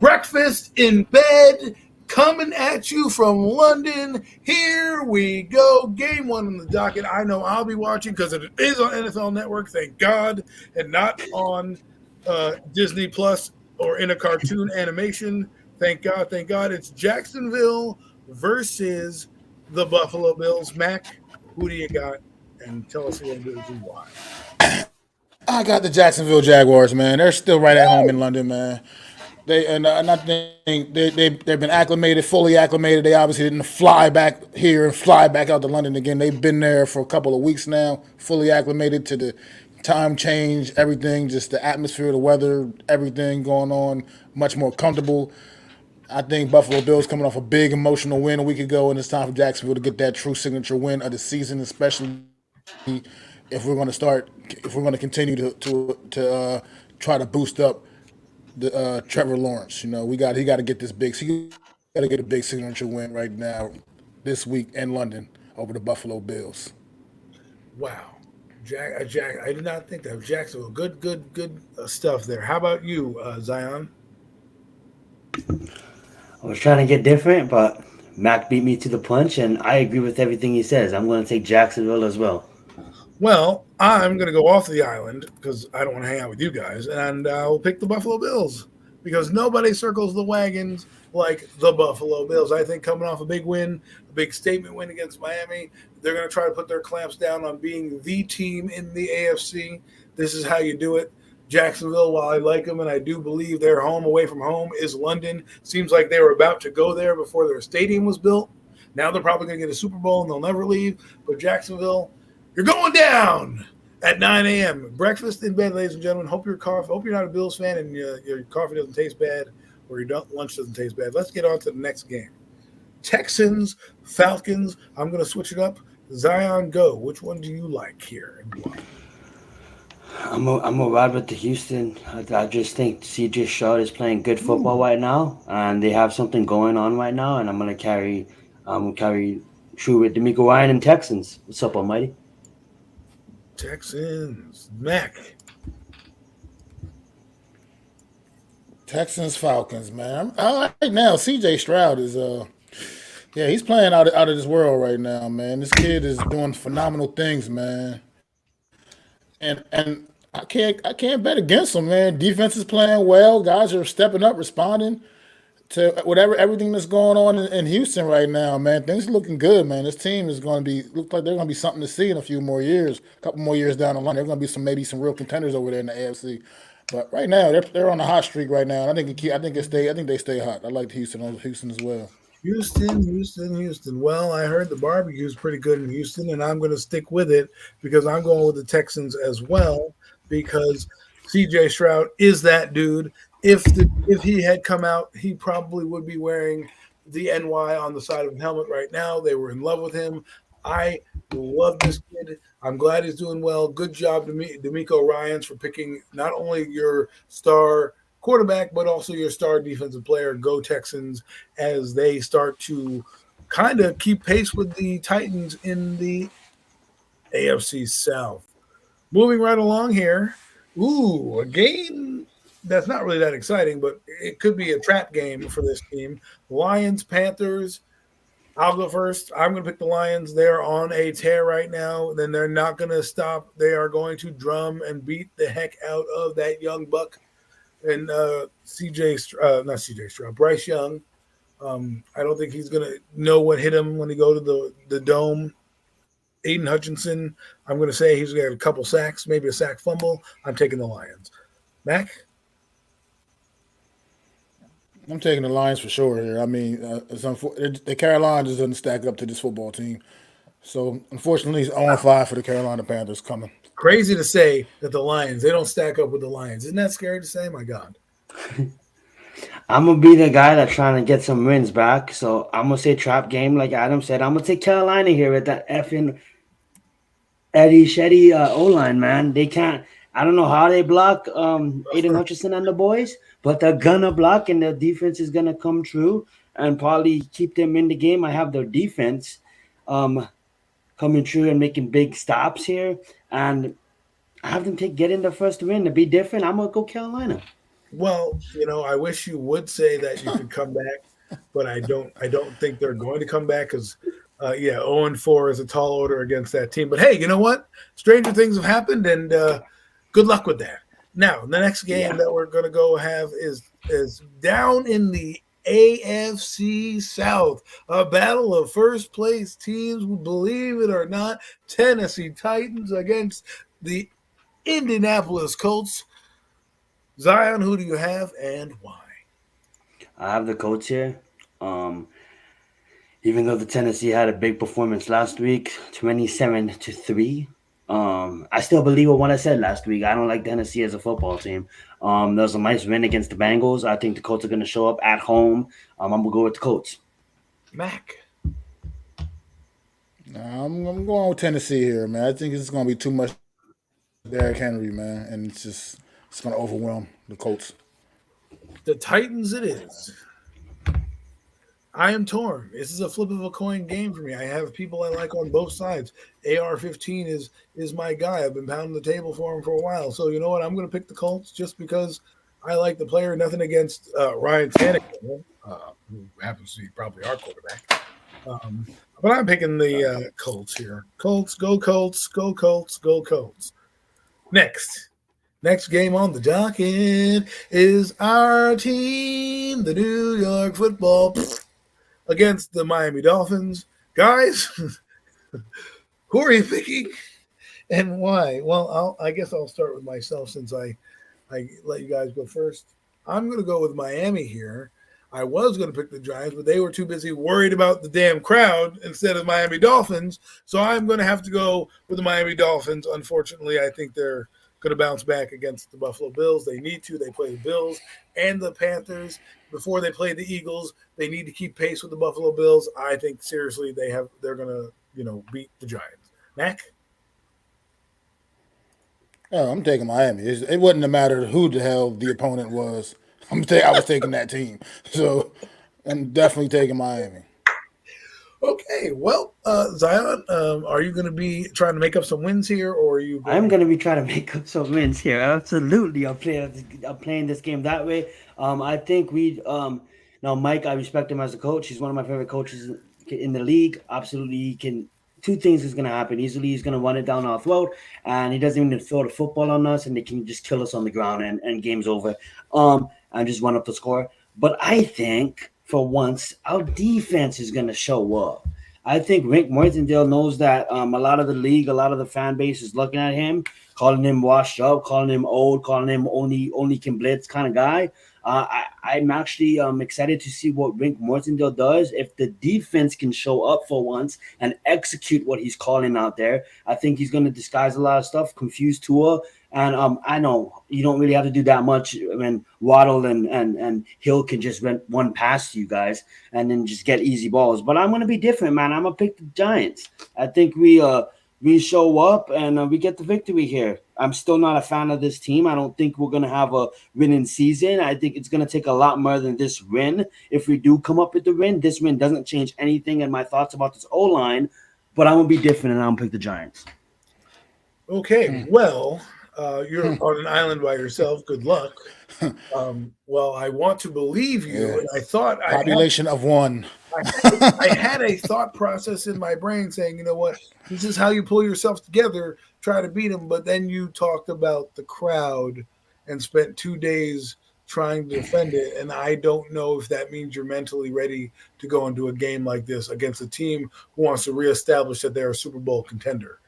Speaker 2: breakfast in bed coming at you from London. Here we go. Game 1 on the docket. I know I'll be watching because it is on NFL Network, thank God, and not on Disney Plus or in a cartoon animation. Thank God, thank God. It's Jacksonville versus the Buffalo Bills. Mac, who do you got? And tell us a little bit of why.
Speaker 1: I got the Jacksonville Jaguars, man. They're still right at home in London, man. And I think they've been acclimated, fully acclimated. They obviously didn't fly back here and fly back out to London again. They've been there for a couple of weeks now, fully acclimated to the time change, everything, just the atmosphere, the weather, everything going on, much more comfortable. I think Buffalo Bills coming off a big emotional win a week ago, and it's time for Jacksonville to get that true signature win of the season, especially if we're going to continue to try to boost up the Trevor Lawrence. You know, he got to get this big. He got to get a big signature win right now, this week in London over the Buffalo Bills.
Speaker 2: Wow, Jack, I did not think that. Jacksonville, good stuff there. How about you, Zion?
Speaker 3: I was trying to get different, but Mac beat me to the punch, and I agree with everything he says. I'm going to take Jacksonville as well.
Speaker 2: Well, I'm going to go off the island because I don't want to hang out with you guys, and I'll pick the Buffalo Bills because nobody circles the wagons like the Buffalo Bills. I think coming off a big win, a big statement win against Miami, they're going to try to put their clamps down on being the team in the AFC. This is how you do it. Jacksonville, while I like them and I do believe their home away from home is London, seems like they were about to go there before their stadium was built. Now they're probably going to get a Super Bowl and they'll never leave. But Jacksonville, you're going down at 9 a.m. Breakfast in bed, ladies and gentlemen. Hope you're not a Bills fan and your coffee doesn't taste bad or your lunch doesn't taste bad. Let's get on to the next game. Texans, Falcons. I'm going to switch it up. Zion, go. Which one do you like here and why?
Speaker 3: I'm a ride with the Houston. I just think CJ Stroud is playing good football right now, and they have something going on right now. And I'm gonna carry true with D'Amico Ryan and Texans. What's up, Almighty?
Speaker 2: Texans, Mac.
Speaker 1: Texans, Falcons, man. Right now, CJ Stroud is Yeah, he's playing out of this world right now, man. This kid is doing phenomenal things, man. And I can't bet against him, man. Defense is playing well. Guys are stepping up, responding to everything that's going on in Houston right now, man. Things are looking good, man. This team is going to be look like they're going to be something to see in a few more years, a couple more years down the line. They're going to be maybe some real contenders over there in the AFC. But right now, they're on a hot streak right now, and I think they stay hot. I like Houston as well.
Speaker 2: Houston. Well, I heard the barbecue's pretty good in Houston, and I'm going to stick with it because I'm going with the Texans as well because CJ Stroud is that dude. If he had come out, he probably would be wearing the NY on the side of the helmet right now. They were in love with him. I love this kid. I'm glad he's doing well. Good job to D'Amico Ryans for picking not only your star quarterback, but also your star defensive player. Go Texans as they start to kind of keep pace with the Titans in the AFC South. Moving right along here. Ooh, a game that's not really that exciting, but it could be a trap game for this team. Lions, Panthers. I'll go first. I'm going to pick the Lions. They're on a tear right now. Then they're not going to stop. They are going to drum and beat the heck out of that young buck and not CJ Stroud, Bryce Young. I don't think he's going to know what hit him when he go to the dome. Aiden Hutchinson, I'm going to say he's going to have a couple sacks, maybe a sack fumble. I'm taking the Lions. Mac?
Speaker 1: I'm taking the Lions for sure here. I mean, the Carolina just doesn't stack up to this football team. So, unfortunately, it's 0-5 for the Carolina Panthers coming.
Speaker 2: Crazy to say that the Lions, they don't stack up with the Lions. Isn't that scary to say? My God.
Speaker 3: I'm gonna be the guy that's trying to get some wins back. So I'm gonna say trap game, like Adam said. I'm gonna take Carolina here with that effing Eddie Shetty O line, man. They can't. I don't know how they block Aiden Hutchinson and the boys, but they're gonna block, and their defense is gonna come through and probably keep them in the game. I have their defense coming through and making big stops here, and I have them getting the first win to be different. I'm gonna go Carolina.
Speaker 2: Well, I wish you would say that you could come back, but I don't think they're going to come back because 0-4 is a tall order against that team. But hey, you know what? Stranger things have happened, and good luck with that. Now, the next game that we're going to go have is down in the AFC South, a battle of first place teams, believe it or not. Tennessee Titans against the Indianapolis Colts. Zion, who do you have and why?
Speaker 3: I have the Colts here. Even though the Tennessee had a big performance last week, 27-3. I still believe in what I said last week. I don't like Tennessee as a football team. There was a nice win against the Bengals. I think the Colts are going to show up at home. I'm going to go with the Colts.
Speaker 2: Mac.
Speaker 1: I'm going with Tennessee here, man. I think it's going to be too much Derrick Henry, man, and it's going to overwhelm the Colts.
Speaker 2: The Titans it is. I am torn. This is a flip of a coin game for me. I have people I like on both sides. AR-15 is my guy. I've been pounding the table for him for a while. So you know what? I'm going to pick the Colts just because I like the player. Nothing against Ryan Tannehill, who happens to be probably our quarterback. But I'm picking the Colts here. Colts, go Colts, go Colts, go Colts. Next game on the docket is our team, the New York Football against the Miami Dolphins. Guys, who are you picking and why? Well, I guess I'll start with myself since I let you guys go first. I'm going to go with Miami here. I was going to pick the Giants, but they were too busy worried about the damn crowd instead of Miami Dolphins. So I'm going to have to go with the Miami Dolphins. Unfortunately, I think they're going to bounce back against the Buffalo Bills. They need to. They play the Bills and the Panthers before they play the Eagles. They need to keep pace with the Buffalo Bills. I think seriously they're going to beat the Giants. Mac?
Speaker 1: Oh, I'm taking Miami. It wouldn't have mattered who the hell the opponent was. I was taking that team. So I'm definitely taking Miami.
Speaker 2: Okay, well, Zion, are you going to be trying to make up some wins here, or are you?
Speaker 3: I'm going to be trying to make up some wins here. Absolutely, I'm playing this game that way. I think Mike, I respect him as a coach. He's one of my favorite coaches in the league. Absolutely, he can. Two things is going to happen. Easily, he's going to run it down our throat, and he doesn't even throw the football on us, and they can just kill us on the ground, and game's over. And just run up the score. But I think for once, our defense is going to show up. I think Rick Martindale knows that a lot of the league, a lot of the fan base is looking at him, calling him washed up, calling him old, calling him only can blitz kind of guy. I'm actually excited to see what Rick Martindale does if the defense can show up for once and execute what he's calling out there. I think he's going to disguise a lot of stuff, confuse Tua. And I know you don't really have to do that much when Waddle and Hill can just run one past you guys and then just get easy balls. But I'm going to be different, man. I'm going to pick the Giants. I think we show up and we get the victory here. I'm still not a fan of this team. I don't think we're going to have a winning season. I think it's going to take a lot more than this win. If we do come up with the win, this win doesn't change anything in my thoughts about this O-line. But I'm going to be different, and I'm going to pick the Giants.
Speaker 2: Okay, well, you're on an island by yourself. Good luck. Well, I want to believe you, and I thought
Speaker 1: population of one.
Speaker 2: I had a thought process in my brain saying, you know what, this is how you pull yourself together, try to beat them. But then you talked about the crowd and spent 2 days trying to defend it. And I don't know if that means you're mentally ready to go into a game like this against a team who wants to reestablish that they're a Super Bowl contender.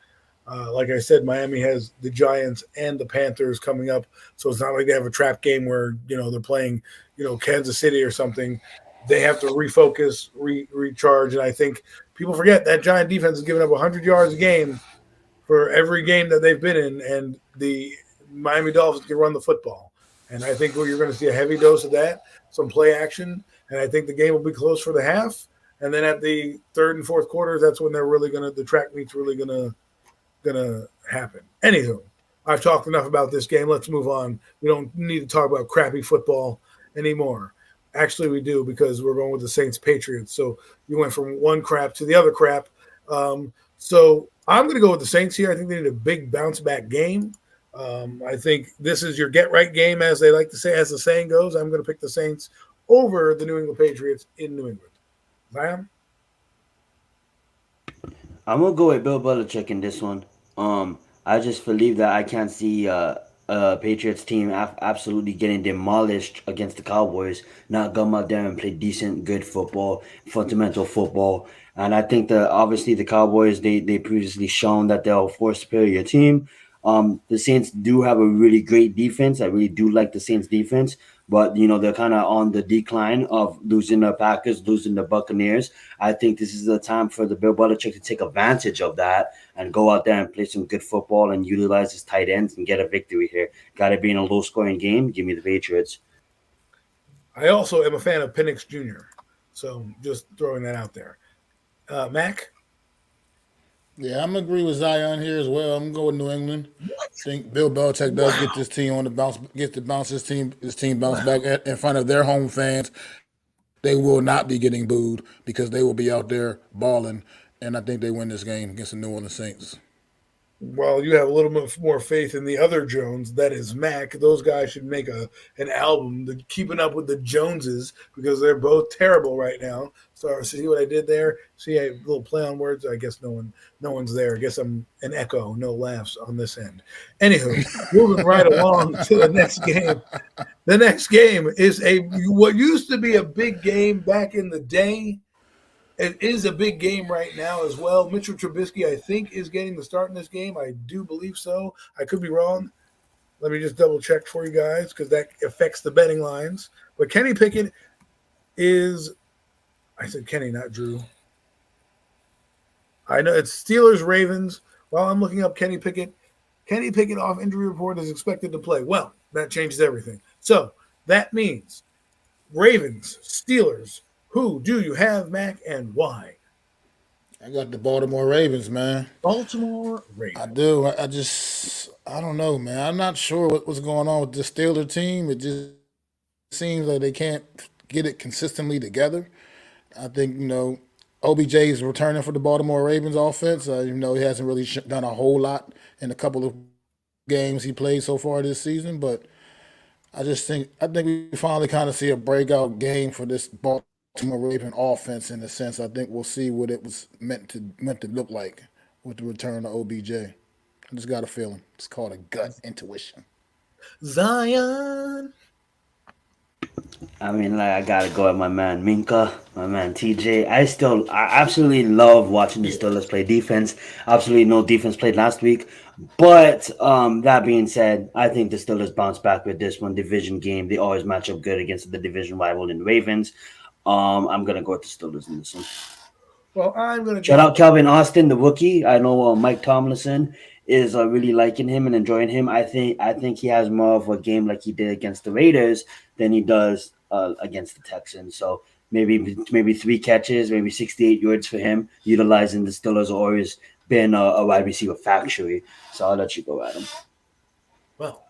Speaker 2: Like I said, Miami has the Giants and the Panthers coming up. So it's not like they have a trap game where, they're playing, Kansas City or something. They have to refocus, recharge. And I think people forget that Giant defense has given up 100 yards a game for every game that they've been in. And the Miami Dolphins can run the football. And I think you're going to see a heavy dose of that, some play action. And I think the game will be close for the half. And then at the third and fourth quarters, that's when the track meet's really going to happen. Anywho, I've talked enough about this game. Let's move on. We don't need to talk about crappy football anymore. Actually, we do, because we're going with the Saints Patriots. So you went from one crap to the other crap. So I'm going to go with the Saints here. I think they need a big bounce back game. I think this is your get right game, as they like to say, as the saying goes. I'm going to pick the Saints over the New England Patriots in New England. Zion?
Speaker 3: I'm gonna go with Bill Belichick in this one. I just believe that I can't see Patriots team absolutely getting demolished against the Cowboys. Not come out there and play decent, good football, fundamental football. And I think that obviously the Cowboys they previously shown that they're a far superior team. The Saints do have a really great defense. I really do like the Saints defense, but they're kind of on the decline of losing the Packers, losing the Buccaneers. I think this is the time for the Bill Belichick to take advantage of that and go out there and play some good football and utilize his tight ends and get a victory here. Got to be in a low-scoring game. Give me the Patriots.
Speaker 2: I also am a fan of Penix Jr., so just throwing that out there. Mac?
Speaker 1: Yeah, I'm gonna agree with Zion here as well. I'm gonna go with New England. I think Bill Belichick does get this team on the bounce, gets to bounce his team bounce back in front of their home fans. They will not be getting booed because they will be out there balling, and I think they win this game against the New Orleans Saints.
Speaker 2: Well, you have a little bit more faith in the other Jones, that is Mac. Those guys should make an album, Keeping Up with the Joneses, because they're both terrible right now. So see what I did there? See a little play on words? I guess no one's there. I guess I'm an echo, no laughs on this end. Anywho, moving right along to the next game. The next game is what used to be a big game back in the day. It is a big game right now as well. Mitchell Trubisky, I think, is getting the start in this game. I do believe so. I could be wrong. Let me just double check for you guys, because that affects the betting lines. But Kenny Pickett is – I said Kenny, not Drew. I know it's Steelers-Ravens. While I'm looking up Kenny Pickett off injury report is expected to play. Well, that changes everything. So that means Ravens, Steelers. Who do you have, Mac, and why?
Speaker 1: I got the Baltimore Ravens, man.
Speaker 2: Baltimore Ravens.
Speaker 1: I do. I don't know, man. I'm not sure what's going on with the Steelers team. It just seems like they can't get it consistently together. I think, OBJ is returning for the Baltimore Ravens offense. He hasn't really done a whole lot in a couple of games he played so far this season, but I think we finally kind of see a breakout game for this Baltimore Baltimore Raven offense in a sense. I think we'll see what it was meant to look like with the return of OBJ. I just got a feeling. It's called a gut intuition.
Speaker 2: Zion.
Speaker 3: I mean, like, I gotta go at my man Minka, my man TJ. I absolutely love watching the Steelers play defense. Absolutely no defense played last week. But that being said, I think the Steelers bounce back with this one division game. They always match up good against the division rival in the Ravens. I'm gonna go with the Steelers in this one.
Speaker 2: Well, I'm going to
Speaker 3: Shout out Calvin Austin, the rookie. I know Mike Tomlinson is really liking him and enjoying him. I think he has more of a game like he did against the Raiders than he does against the Texans. So maybe 3 catches, maybe 68 yards for him. Utilizing the Steelers always been a wide receiver factory. So I'll let you go at him.
Speaker 2: Well,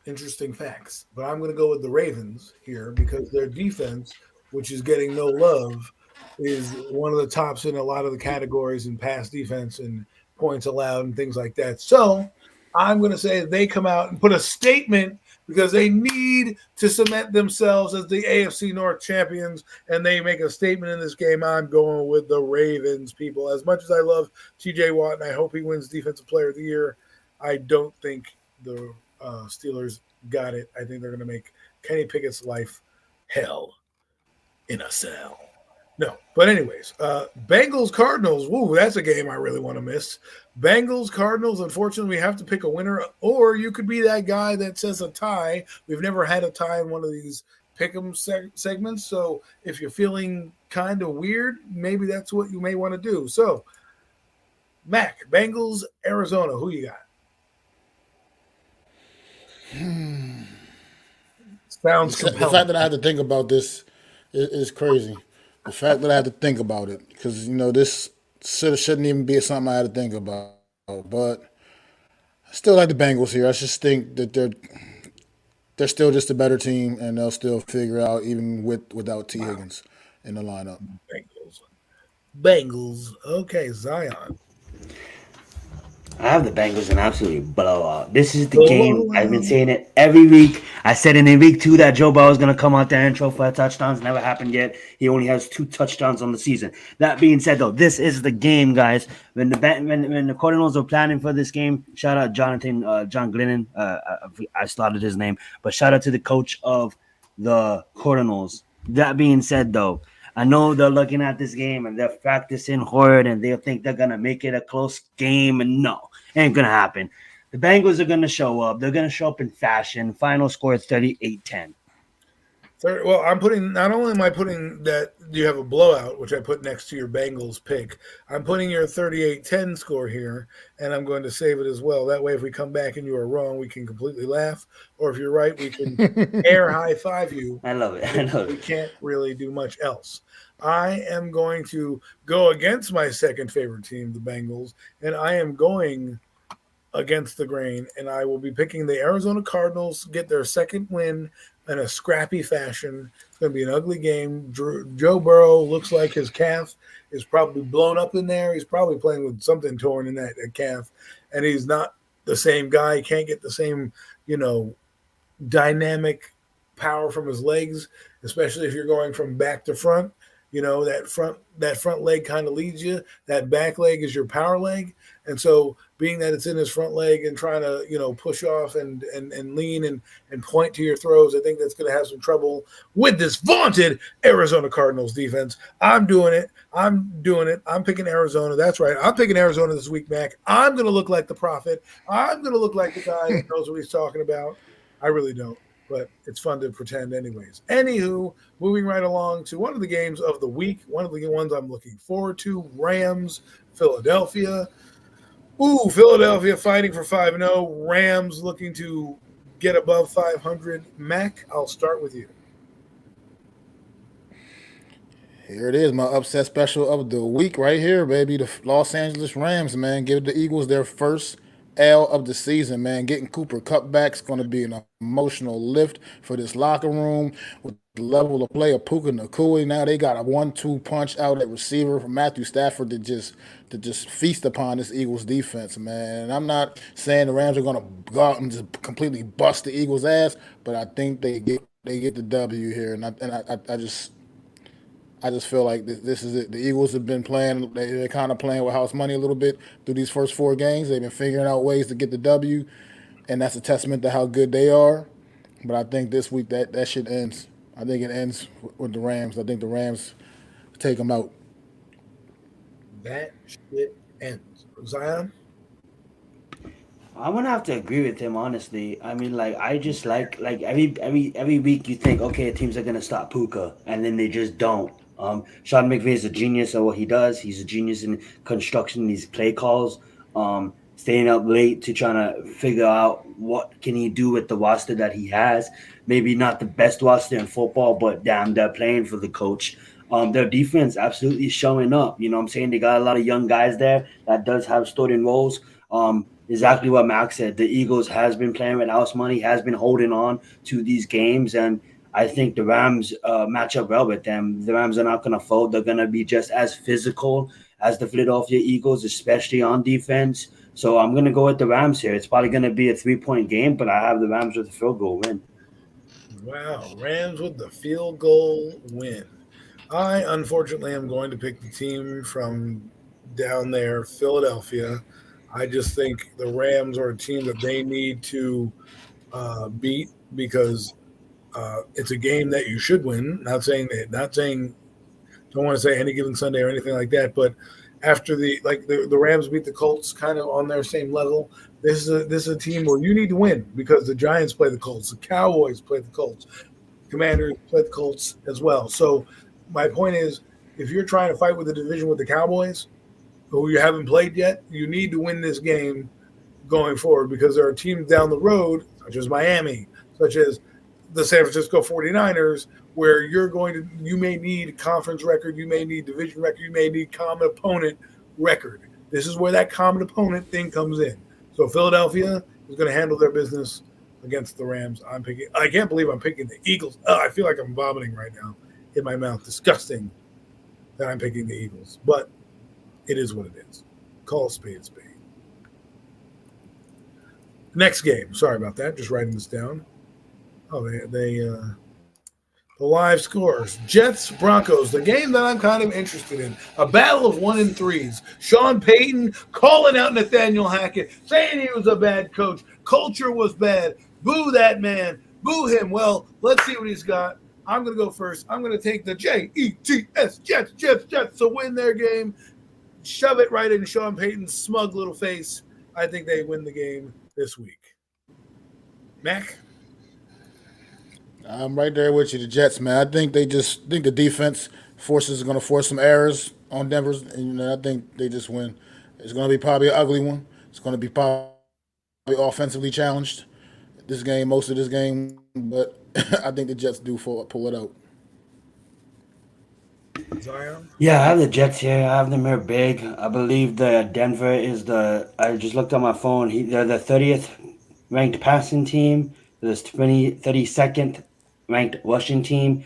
Speaker 2: interesting facts. But I'm going to go with the Ravens here because their defense, which is getting no love, is one of the tops in a lot of the categories in pass defense and points allowed and things like that. So I'm going to say they come out and put a statement because they need to cement themselves as the AFC North champions, and they make a statement in this game. I'm going with the Ravens, people. As much as I love TJ Watt and I hope he wins Defensive Player of the Year, I don't think the Steelers got it. I think they're going to make Kenny Pickett's life hell in a cell. No, but anyways, Bengals Cardinals. Woo, that's a game I really want to miss. Bengals Cardinals. Unfortunately, we have to pick a winner, or you could be that guy that says a tie. We've never had a tie in one of these pick'em segments, so if you're feeling kind of weird, maybe that's what you may want to do. So, Mac, Bengals, Arizona. Who you got? Sounds compelling.
Speaker 1: The fact that I had to think about this is crazy. The fact that I had to think about it, because this shouldn't even be something I had to think about. But I still like the Bengals here. I just think that they're still just a better team, and they'll still figure out even without T. Higgins in the lineup.
Speaker 2: Bengals. Okay, Zion.
Speaker 3: I have the Bengals an absolutely blowout. This is the game. I've been saying it every week. I said it in week 2 that Joe Burrow was going to come out there and throw 4 touchdowns. Never happened yet. He only has 2 touchdowns on the season. That being said, though, this is the game, guys. When the Cardinals were planning for this game, shout out John Glennon. I slaughtered his name, but shout out to the coach of the Cardinals. That being said, though, I know they're looking at this game and they're practicing hard and they'll think they're going to make it a close game. And no, it ain't going to happen. The Bengals are going to show up. They're going to show up in fashion. Final score 38-10.
Speaker 2: Well, not only am I putting that you have a blowout, which I put next to your Bengals pick, I'm putting your 38-10 score here, and I'm going to save it as well. That way, if we come back and you are wrong, we can completely laugh. Or if you're right, we can air high five you.
Speaker 3: I love it.
Speaker 2: We can't really do much else. I am going to go against my second favorite team, the Bengals, and I am going against the grain, and I will be picking the Arizona Cardinals, get their second win in a scrappy fashion. It's going to be an ugly game. Joe Burrow looks like his calf is probably blown up in there. He's probably playing with something torn in that calf, and he's not the same guy. He can't get the same, dynamic power from his legs, especially if you're going from back to front. That front leg kind of leads you. That back leg is your power leg. And so being that it's in his front leg and trying to, push off and lean and point to your throws, I think that's going to have some trouble with this vaunted Arizona Cardinals defense. I'm doing it. I'm picking Arizona. That's right. I'm picking Arizona this week, Mac. I'm going to look like the prophet. I'm going to look like the guy who knows what he's talking about. I really don't. But it's fun to pretend anyways. Anywho, moving right along to one of the games of the week, one of the ones I'm looking forward to, Rams, Philadelphia. Ooh, Philadelphia fighting for 5-0. Rams looking to get above 500. Mac, I'll start with you.
Speaker 1: Here it is, my upset special of the week right here, baby. The Los Angeles Rams, man. Give the Eagles their first L of the season, man. Getting Cooper Kupp back is going to be an emotional lift for this locker room with the level of play of Puka Nacua. Now they got a 1-2 punch out at receiver from Matthew Stafford to just feast upon this Eagles defense, man. And I'm not saying the Rams are going to go out and just completely bust the Eagles' ass, but I think they get the W here, and I just I just feel like this is it. The Eagles have been playing; they're kind of playing with house money a little bit through these first 4 games. They've been figuring out ways to get the W, and that's a testament to how good they are. But I think this week that shit ends. I think it ends with the Rams. I think the Rams take them out.
Speaker 2: That shit ends. Zion?
Speaker 3: I'm gonna have to agree with him, honestly. I mean, like I just like every week you think, okay, teams are gonna stop Puka, and then they just don't. Sean McVay is a genius at what he does. He's a genius in construction these play calls. Staying up late to trying to figure out what can he do with the roster that he has. Maybe not the best roster in football, but damn, they're playing for the coach. Their defense absolutely showing up. You know what I'm saying? They got a lot of young guys there that does have starting roles. Exactly what Max said. The Eagles has been playing with house money, has been holding on to these games, and I think the Rams match up well with them. The Rams are not going to fold. They're going to be just as physical as the Philadelphia Eagles, especially on defense. So I'm going to go with the Rams here. It's probably going to be a 3-point game, but I have the Rams with a field goal win.
Speaker 2: Wow, Rams with the field goal win. I, unfortunately, am going to pick the team from down there, Philadelphia. I just think the Rams are a team that they need to beat because it's a game that you should win. Not saying, don't want to say any given Sunday or anything like that, but after the Rams beat the Colts kind of on their same level, this is a team where you need to win because the Giants play the Colts, the Cowboys play the Colts, Commanders play the Colts as well. So my point is, if you're trying to fight with the division with the Cowboys, who you haven't played yet, you need to win this game going forward because there are teams down the road, such as Miami, such as the San Francisco 49ers, where you may need conference record, you may need division record, you may need common opponent record. This is where that common opponent thing comes in. So Philadelphia is going to handle their business against the Rams. I can't believe I'm picking the Eagles. Oh, I feel like I'm vomiting right now in my mouth. Disgusting that I'm picking the Eagles. But it is what it is. Call a spade a spade. Next game. Sorry about that. Just writing this down. Oh, the live scores. Jets, Broncos. The game that I'm kind of interested in. A battle of 1-3s. Sean Payton calling out Nathaniel Hackett, saying he was a bad coach. Culture was bad. Boo that man. Boo him. Well, let's see what he's got. I'm going to go first. I'm going to take the Jets, Jets to win their game. Shove it right in Sean Payton's smug little face. I think they win the game this week. Mac?
Speaker 1: I'm right there with you, the Jets, man. I think the defense is going to force some errors on Denver's, and I think they just win. It's going to be probably an ugly one. It's going to be probably offensively challenged most of this game, but I think the Jets do pull it out.
Speaker 2: Zion?
Speaker 3: Yeah, I have the Jets here. I have them here big. I believe the Denver is I just looked on my phone. They're the 30th ranked passing team. They're the 32nd ranked rushing team.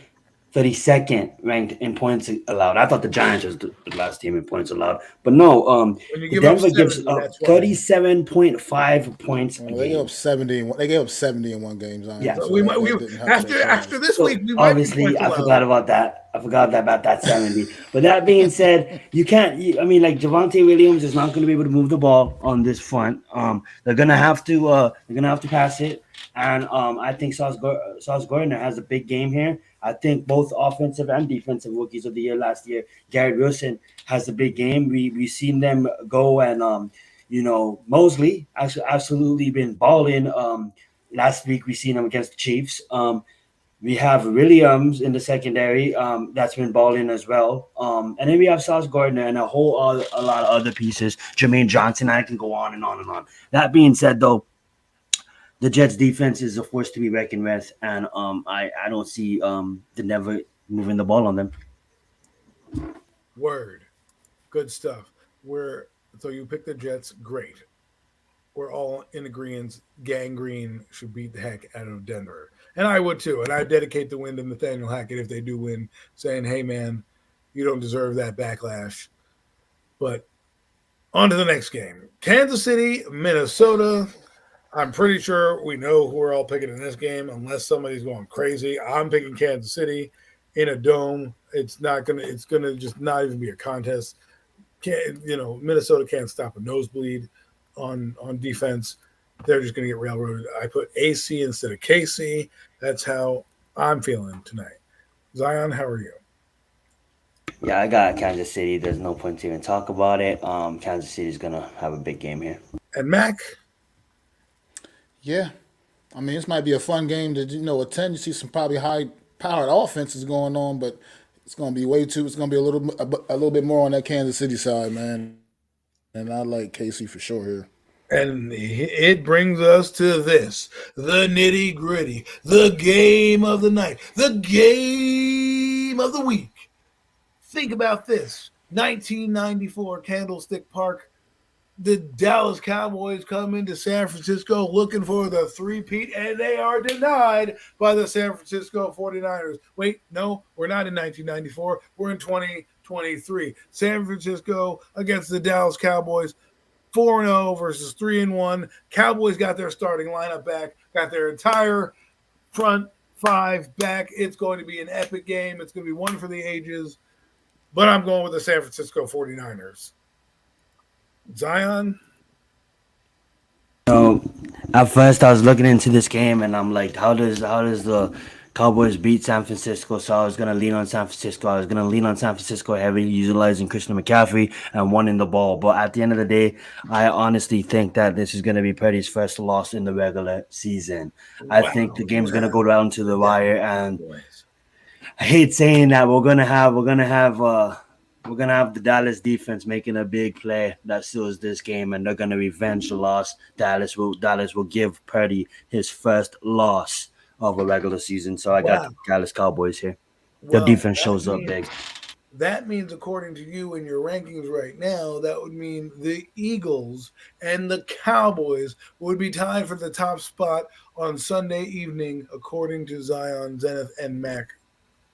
Speaker 3: 32nd ranked in points allowed. I thought the Giants was the last team in points allowed, but no. Denver gives up 37.5 points a game.
Speaker 1: They gave up 70. They gave up 70 in one game. Zion,
Speaker 3: Yeah,
Speaker 2: so after this week, we might
Speaker 3: obviously I forgot about that. I forgot about that 70. But that being said, you can't. I mean, like Javonte Williams is not going to be able to move the ball on this front. They're gonna have to. They're gonna have to pass it, and I think Sauce Gardner has a big game here. I think both offensive and defensive rookies of the year last year, Garrett Wilson has a big game. We've seen them go and Mosley absolutely been balling. Last week we seen him against the Chiefs. We have Williams in the secondary that's been balling as well. And then we have Sauce Gardner and a lot of other pieces. Jermaine Johnson, I can go on and on and on. That being said, though, the Jets defense is a force to be reckoned with, and I don't see the Denver moving the ball on them.
Speaker 2: Word. Good stuff. So you pick the Jets, great. We're all in agreement. Gangrene should beat the heck out of Denver. And I would too. And I dedicate the win to Nathaniel Hackett if they do win, saying, hey, man, you don't deserve that backlash. But on to the next game. Kansas City, Minnesota. I'm pretty sure we know who we're all picking in this game, unless somebody's going crazy. I'm picking Kansas City. in a dome. It's gonna just not even be a contest. Minnesota can't stop a nosebleed on defense. They're just gonna get railroaded. I put AC instead of KC. That's how I'm feeling tonight. Zion, how are you?
Speaker 3: Yeah, I got Kansas City. There's no point to even talk about it. Kansas City's gonna have a big game here.
Speaker 2: And Mac,
Speaker 1: Yeah, I mean, this might be a fun game to attend. You see some probably high-powered offenses going on, but it's going to be way too. It's going to be a little bit more on that Kansas City side, man. And I like KC for sure here.
Speaker 2: and it brings us to this, the nitty gritty, the game of the night, the game of the week. Think about this: 1994 Candlestick Park. The Dallas Cowboys come into San Francisco looking for the three-peat, and they are denied by the San Francisco 49ers. Wait, no, we're not in 1994. We're in 2023. San Francisco against the Dallas Cowboys, 4-0 versus 3-1. Cowboys got their starting lineup back, got their entire front five back. It's going to be an epic game. It's going to be one for the ages, but I'm going with the San Francisco 49ers. Zion?
Speaker 3: So at first I was looking into this game and I'm like, how does the Cowboys beat San Francisco? So I was gonna lean on San Francisco. I was gonna lean on San Francisco heavy, utilizing Christian McCaffrey and winning the ball. But at the end of the day, I honestly think that this is gonna be Purdy's first loss in the regular season. I think the game's gonna go down to the wire, and I hate saying that we're gonna have the Dallas defense making a big play that seals this game, and they're gonna revenge the loss. Dallas will give Purdy his first loss of a regular season. So I got the Dallas Cowboys here. The defense shows up big.
Speaker 2: That means, according to you in your rankings right now, that would mean the Eagles and the Cowboys would be tied for the top spot on Sunday evening, according to Zion Zenith and Mac,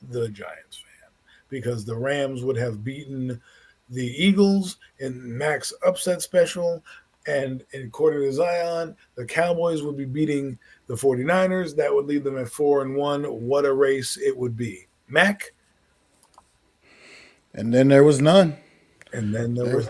Speaker 2: the Giants fan, because the Rams would have beaten the Eagles in Mac's upset special, and according to Zion, the Cowboys would be beating the 49ers. That would leave them at 4-1. What a race it would be. Mac?
Speaker 1: And then there was none.
Speaker 2: And then there was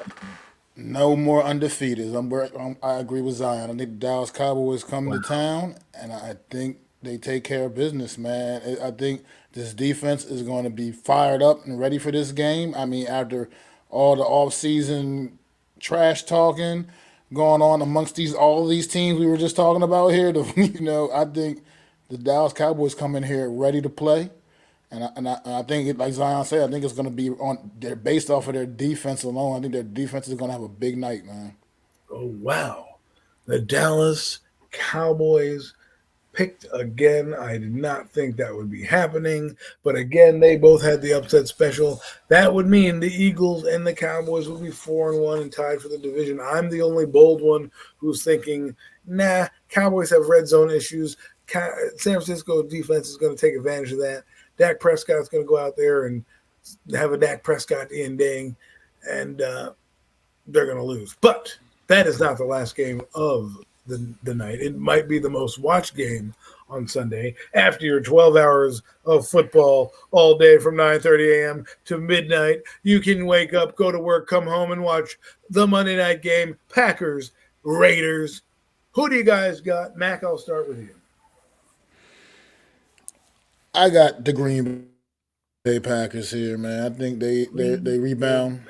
Speaker 1: No more undefeated. I agree with Zion. I think the Dallas Cowboys come to town, and I think they take care of business, man. I think this defense is going to be fired up and ready for this game. I mean, after all the offseason trash talking going on amongst all these teams we were just talking about here, I think the Dallas Cowboys come in here ready to play. And I think, like Zion said, I think it's going to be they're based off of their defense alone. I think their defense is going to have a big night, man.
Speaker 2: Oh, wow. The Dallas Cowboys picked again. I did not think that would be happening. But again, they both had the upset special. That would mean the Eagles and the Cowboys will be 4-1 and tied for the division. I'm the only bold one who's thinking, nah, Cowboys have red zone issues. San Francisco defense is going to take advantage of that. Dak Prescott's going to go out there and have a Dak Prescott ending, and they're going to lose. But that is not the last game of the night. It might be the most watched game on Sunday. After your 12 hours of football all day from 9:30 a.m. to midnight, you can wake up, go to work, come home, and watch the Monday night game, Packers, Raiders. Who do you guys got? Mac, I'll start with you.
Speaker 1: I got the Green Bay Packers here, man. I think they rebound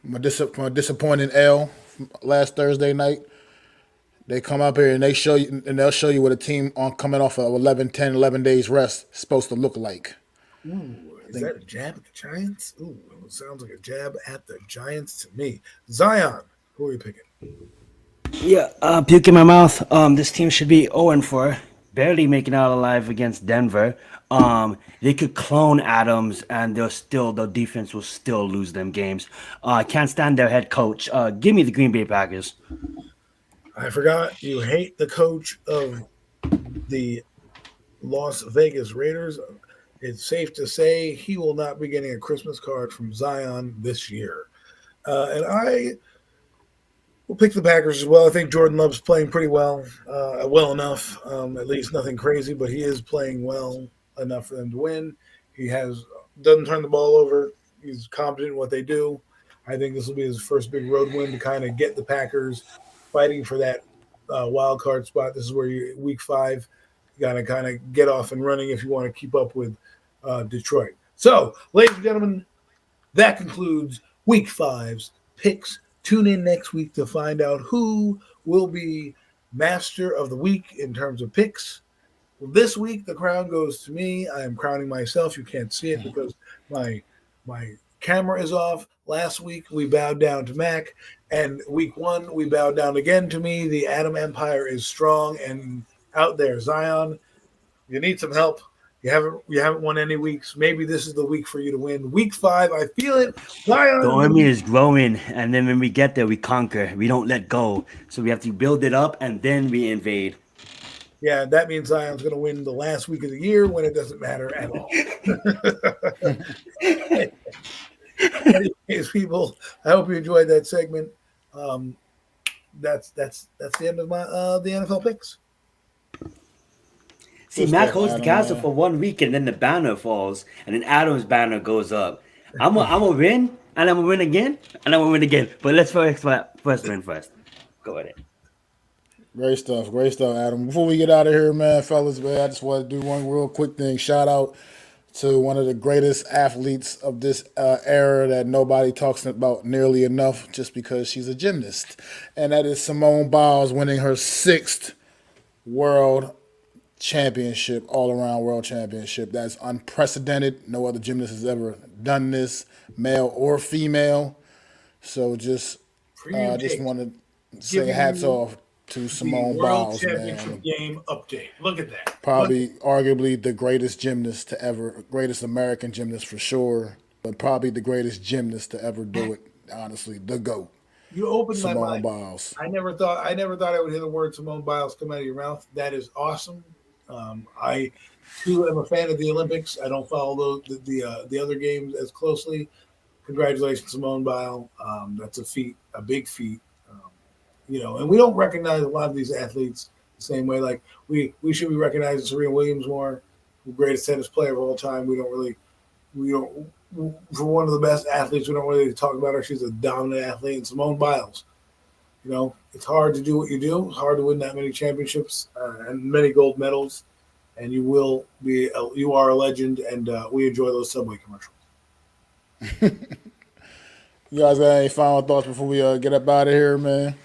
Speaker 1: from a disappointing L from last Thursday night. They come up here and they'll show you what a team coming off of 11 days rest is supposed to look like.
Speaker 2: Ooh, is that a jab at the Giants? Ooh, it sounds like a jab at the Giants to me. Zion, who are you picking?
Speaker 3: Yeah, puke in my mouth. This team should be 0-4, barely making out alive against Denver. They could clone Adams, and the defense will still lose them games. I can't stand their head coach. Give me the Green Bay Packers.
Speaker 2: I forgot you hate the coach of the Las Vegas Raiders. It's safe to say he will not be getting a Christmas card from Zion this year. And I will pick the Packers as well. I think Jordan Love's playing pretty well enough. At least nothing crazy, but he is playing well enough for them to win. He doesn't turn the ball over. He's competent in what they do. I think this will be his first big road win to kind of get the Packers fighting for that wild card spot. This is where you week 5, you got to kind of get off and running if you want to keep up with Detroit. So, ladies and gentlemen, that concludes week 5's picks. Tune in next week to find out who will be master of the week in terms of picks. Well, this week the crown goes to me. I am crowning myself. You can't see it because my camera is off. Last week we bowed down to Mac, and week 1 we bowed down again to me. The Adam Empire is strong and out there. Zion, you need some help. You haven't won any weeks. Maybe this is the week for you to win. Week 5, I feel it. Zion,
Speaker 3: The army is growing, and then when we get there, we conquer. We don't let go. So we have to build it up, and then we invade.
Speaker 2: Yeah, that means Zion's going to win the last week of the year when it doesn't matter at all. Anyways, people, I hope you enjoyed that segment. That's the end of my the NFL picks.
Speaker 3: See, Mac holds the castle for 1 week, and then the banner falls, and then Adam's banner goes up. I'm gonna win, and I'm gonna win again, and I'm gonna win again. But let's first win first. Go with it.
Speaker 1: Great stuff, Adam. Before we get out of here, man, fellas, man, I just want to do one real quick thing. Shout out to one of the greatest athletes of this era that nobody talks about nearly enough just because she's a gymnast. And that is Simone Biles winning her 6th world championship, all-around world championship. That's unprecedented. No other gymnast has ever done this, male or female. So just want to say hats off to Simone Biles, man.
Speaker 2: Game update. Look at that.
Speaker 1: Probably, arguably, the greatest gymnast to ever, greatest American gymnast for sure, but probably the greatest gymnast to ever do it. Honestly, the GOAT.
Speaker 2: You opened
Speaker 1: Simone
Speaker 2: my mind.
Speaker 1: Biles.
Speaker 2: I never thought I would hear the word Simone Biles come out of your mouth. That is awesome. I too am a fan of the Olympics. I don't follow the other games as closely. Congratulations, Simone Biles. That's a feat, a big feat. And we don't recognize a lot of these athletes the same way. Like we should be recognizing Serena Williams more, the greatest tennis player of all time. We don't for one of the best athletes. We don't really talk about her. She's a dominant athlete. And Simone Biles, it's hard to do what you do. It's hard to win that many championships and many gold medals. And you are a legend. And we enjoy those Subway commercials.
Speaker 1: You guys got any final thoughts before we get up out of here, man?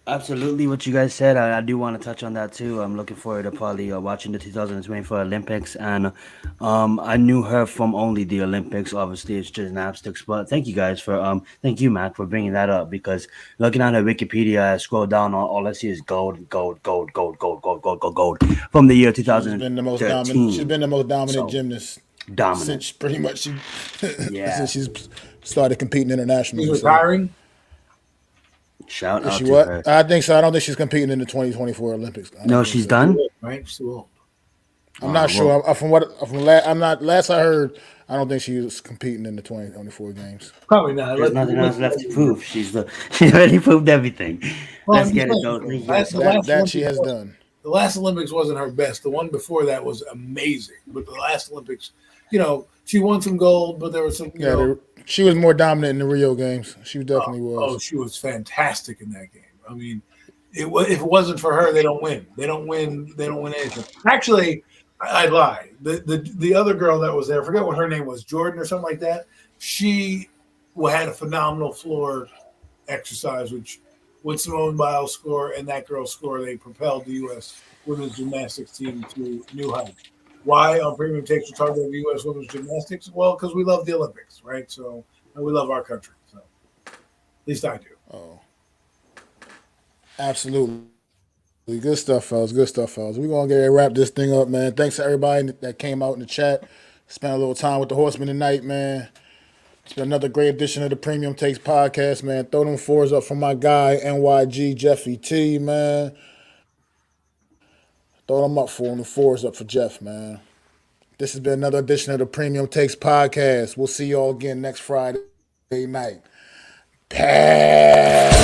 Speaker 3: Absolutely, what you guys said. I do want to touch on that too. I'm looking forward to probably watching the 2024 Olympics, and I knew her from only the Olympics. Obviously, it's gymnastics, but thank you guys thank you, Mac, for bringing that up, because looking at her Wikipedia, I scroll down, all I see is gold from the year 2013.
Speaker 1: She's been the most dominant gymnast. Since pretty much since she's started competing internationally.
Speaker 2: She's retiring.
Speaker 3: Shout out
Speaker 1: to
Speaker 3: her.
Speaker 1: I think so. I don't think she's competing in the 2024 Olympics.
Speaker 3: No, she's done.
Speaker 2: Right, she's too old.
Speaker 1: I'm not sure. Last I heard, I don't think she was competing in the 2024 games.
Speaker 2: Probably not.
Speaker 3: There's nothing else left to prove. She's already proved everything. Let's get it done.
Speaker 1: That she has done.
Speaker 2: The last Olympics wasn't her best. The one before that was amazing. But the last Olympics, she won some gold, but there was some.
Speaker 1: She was more dominant in the Rio games. She definitely was.
Speaker 2: Oh, she was fantastic in that game. I mean, if it wasn't for her, they don't win. They don't win anything. Actually, I lie. The other girl that was there, I forget what her name was, Jordan or something like that. She had a phenomenal floor exercise, which with Simone Biles' score and that girl's score, they propelled the U.S. women's gymnastics team to new heights. Why on Premium Takes we talk about the U.S. women's gymnastics? Well, because we love the Olympics, right? So, and we love our country. So, at least I do.
Speaker 1: Oh, absolutely. Good stuff, fellas. We're going to wrap this thing up, man. Thanks to everybody that came out in the chat. Spent a little time with the Horsemen tonight, man. It's been another great edition of the Premium Takes podcast, man. Throw them fours up for my guy, NYG Jeffy T, man. Throw them up for him. The fours up for Jeff, man. This has been another edition of the Premium Takes podcast. We'll see y'all again next Friday night. Pass.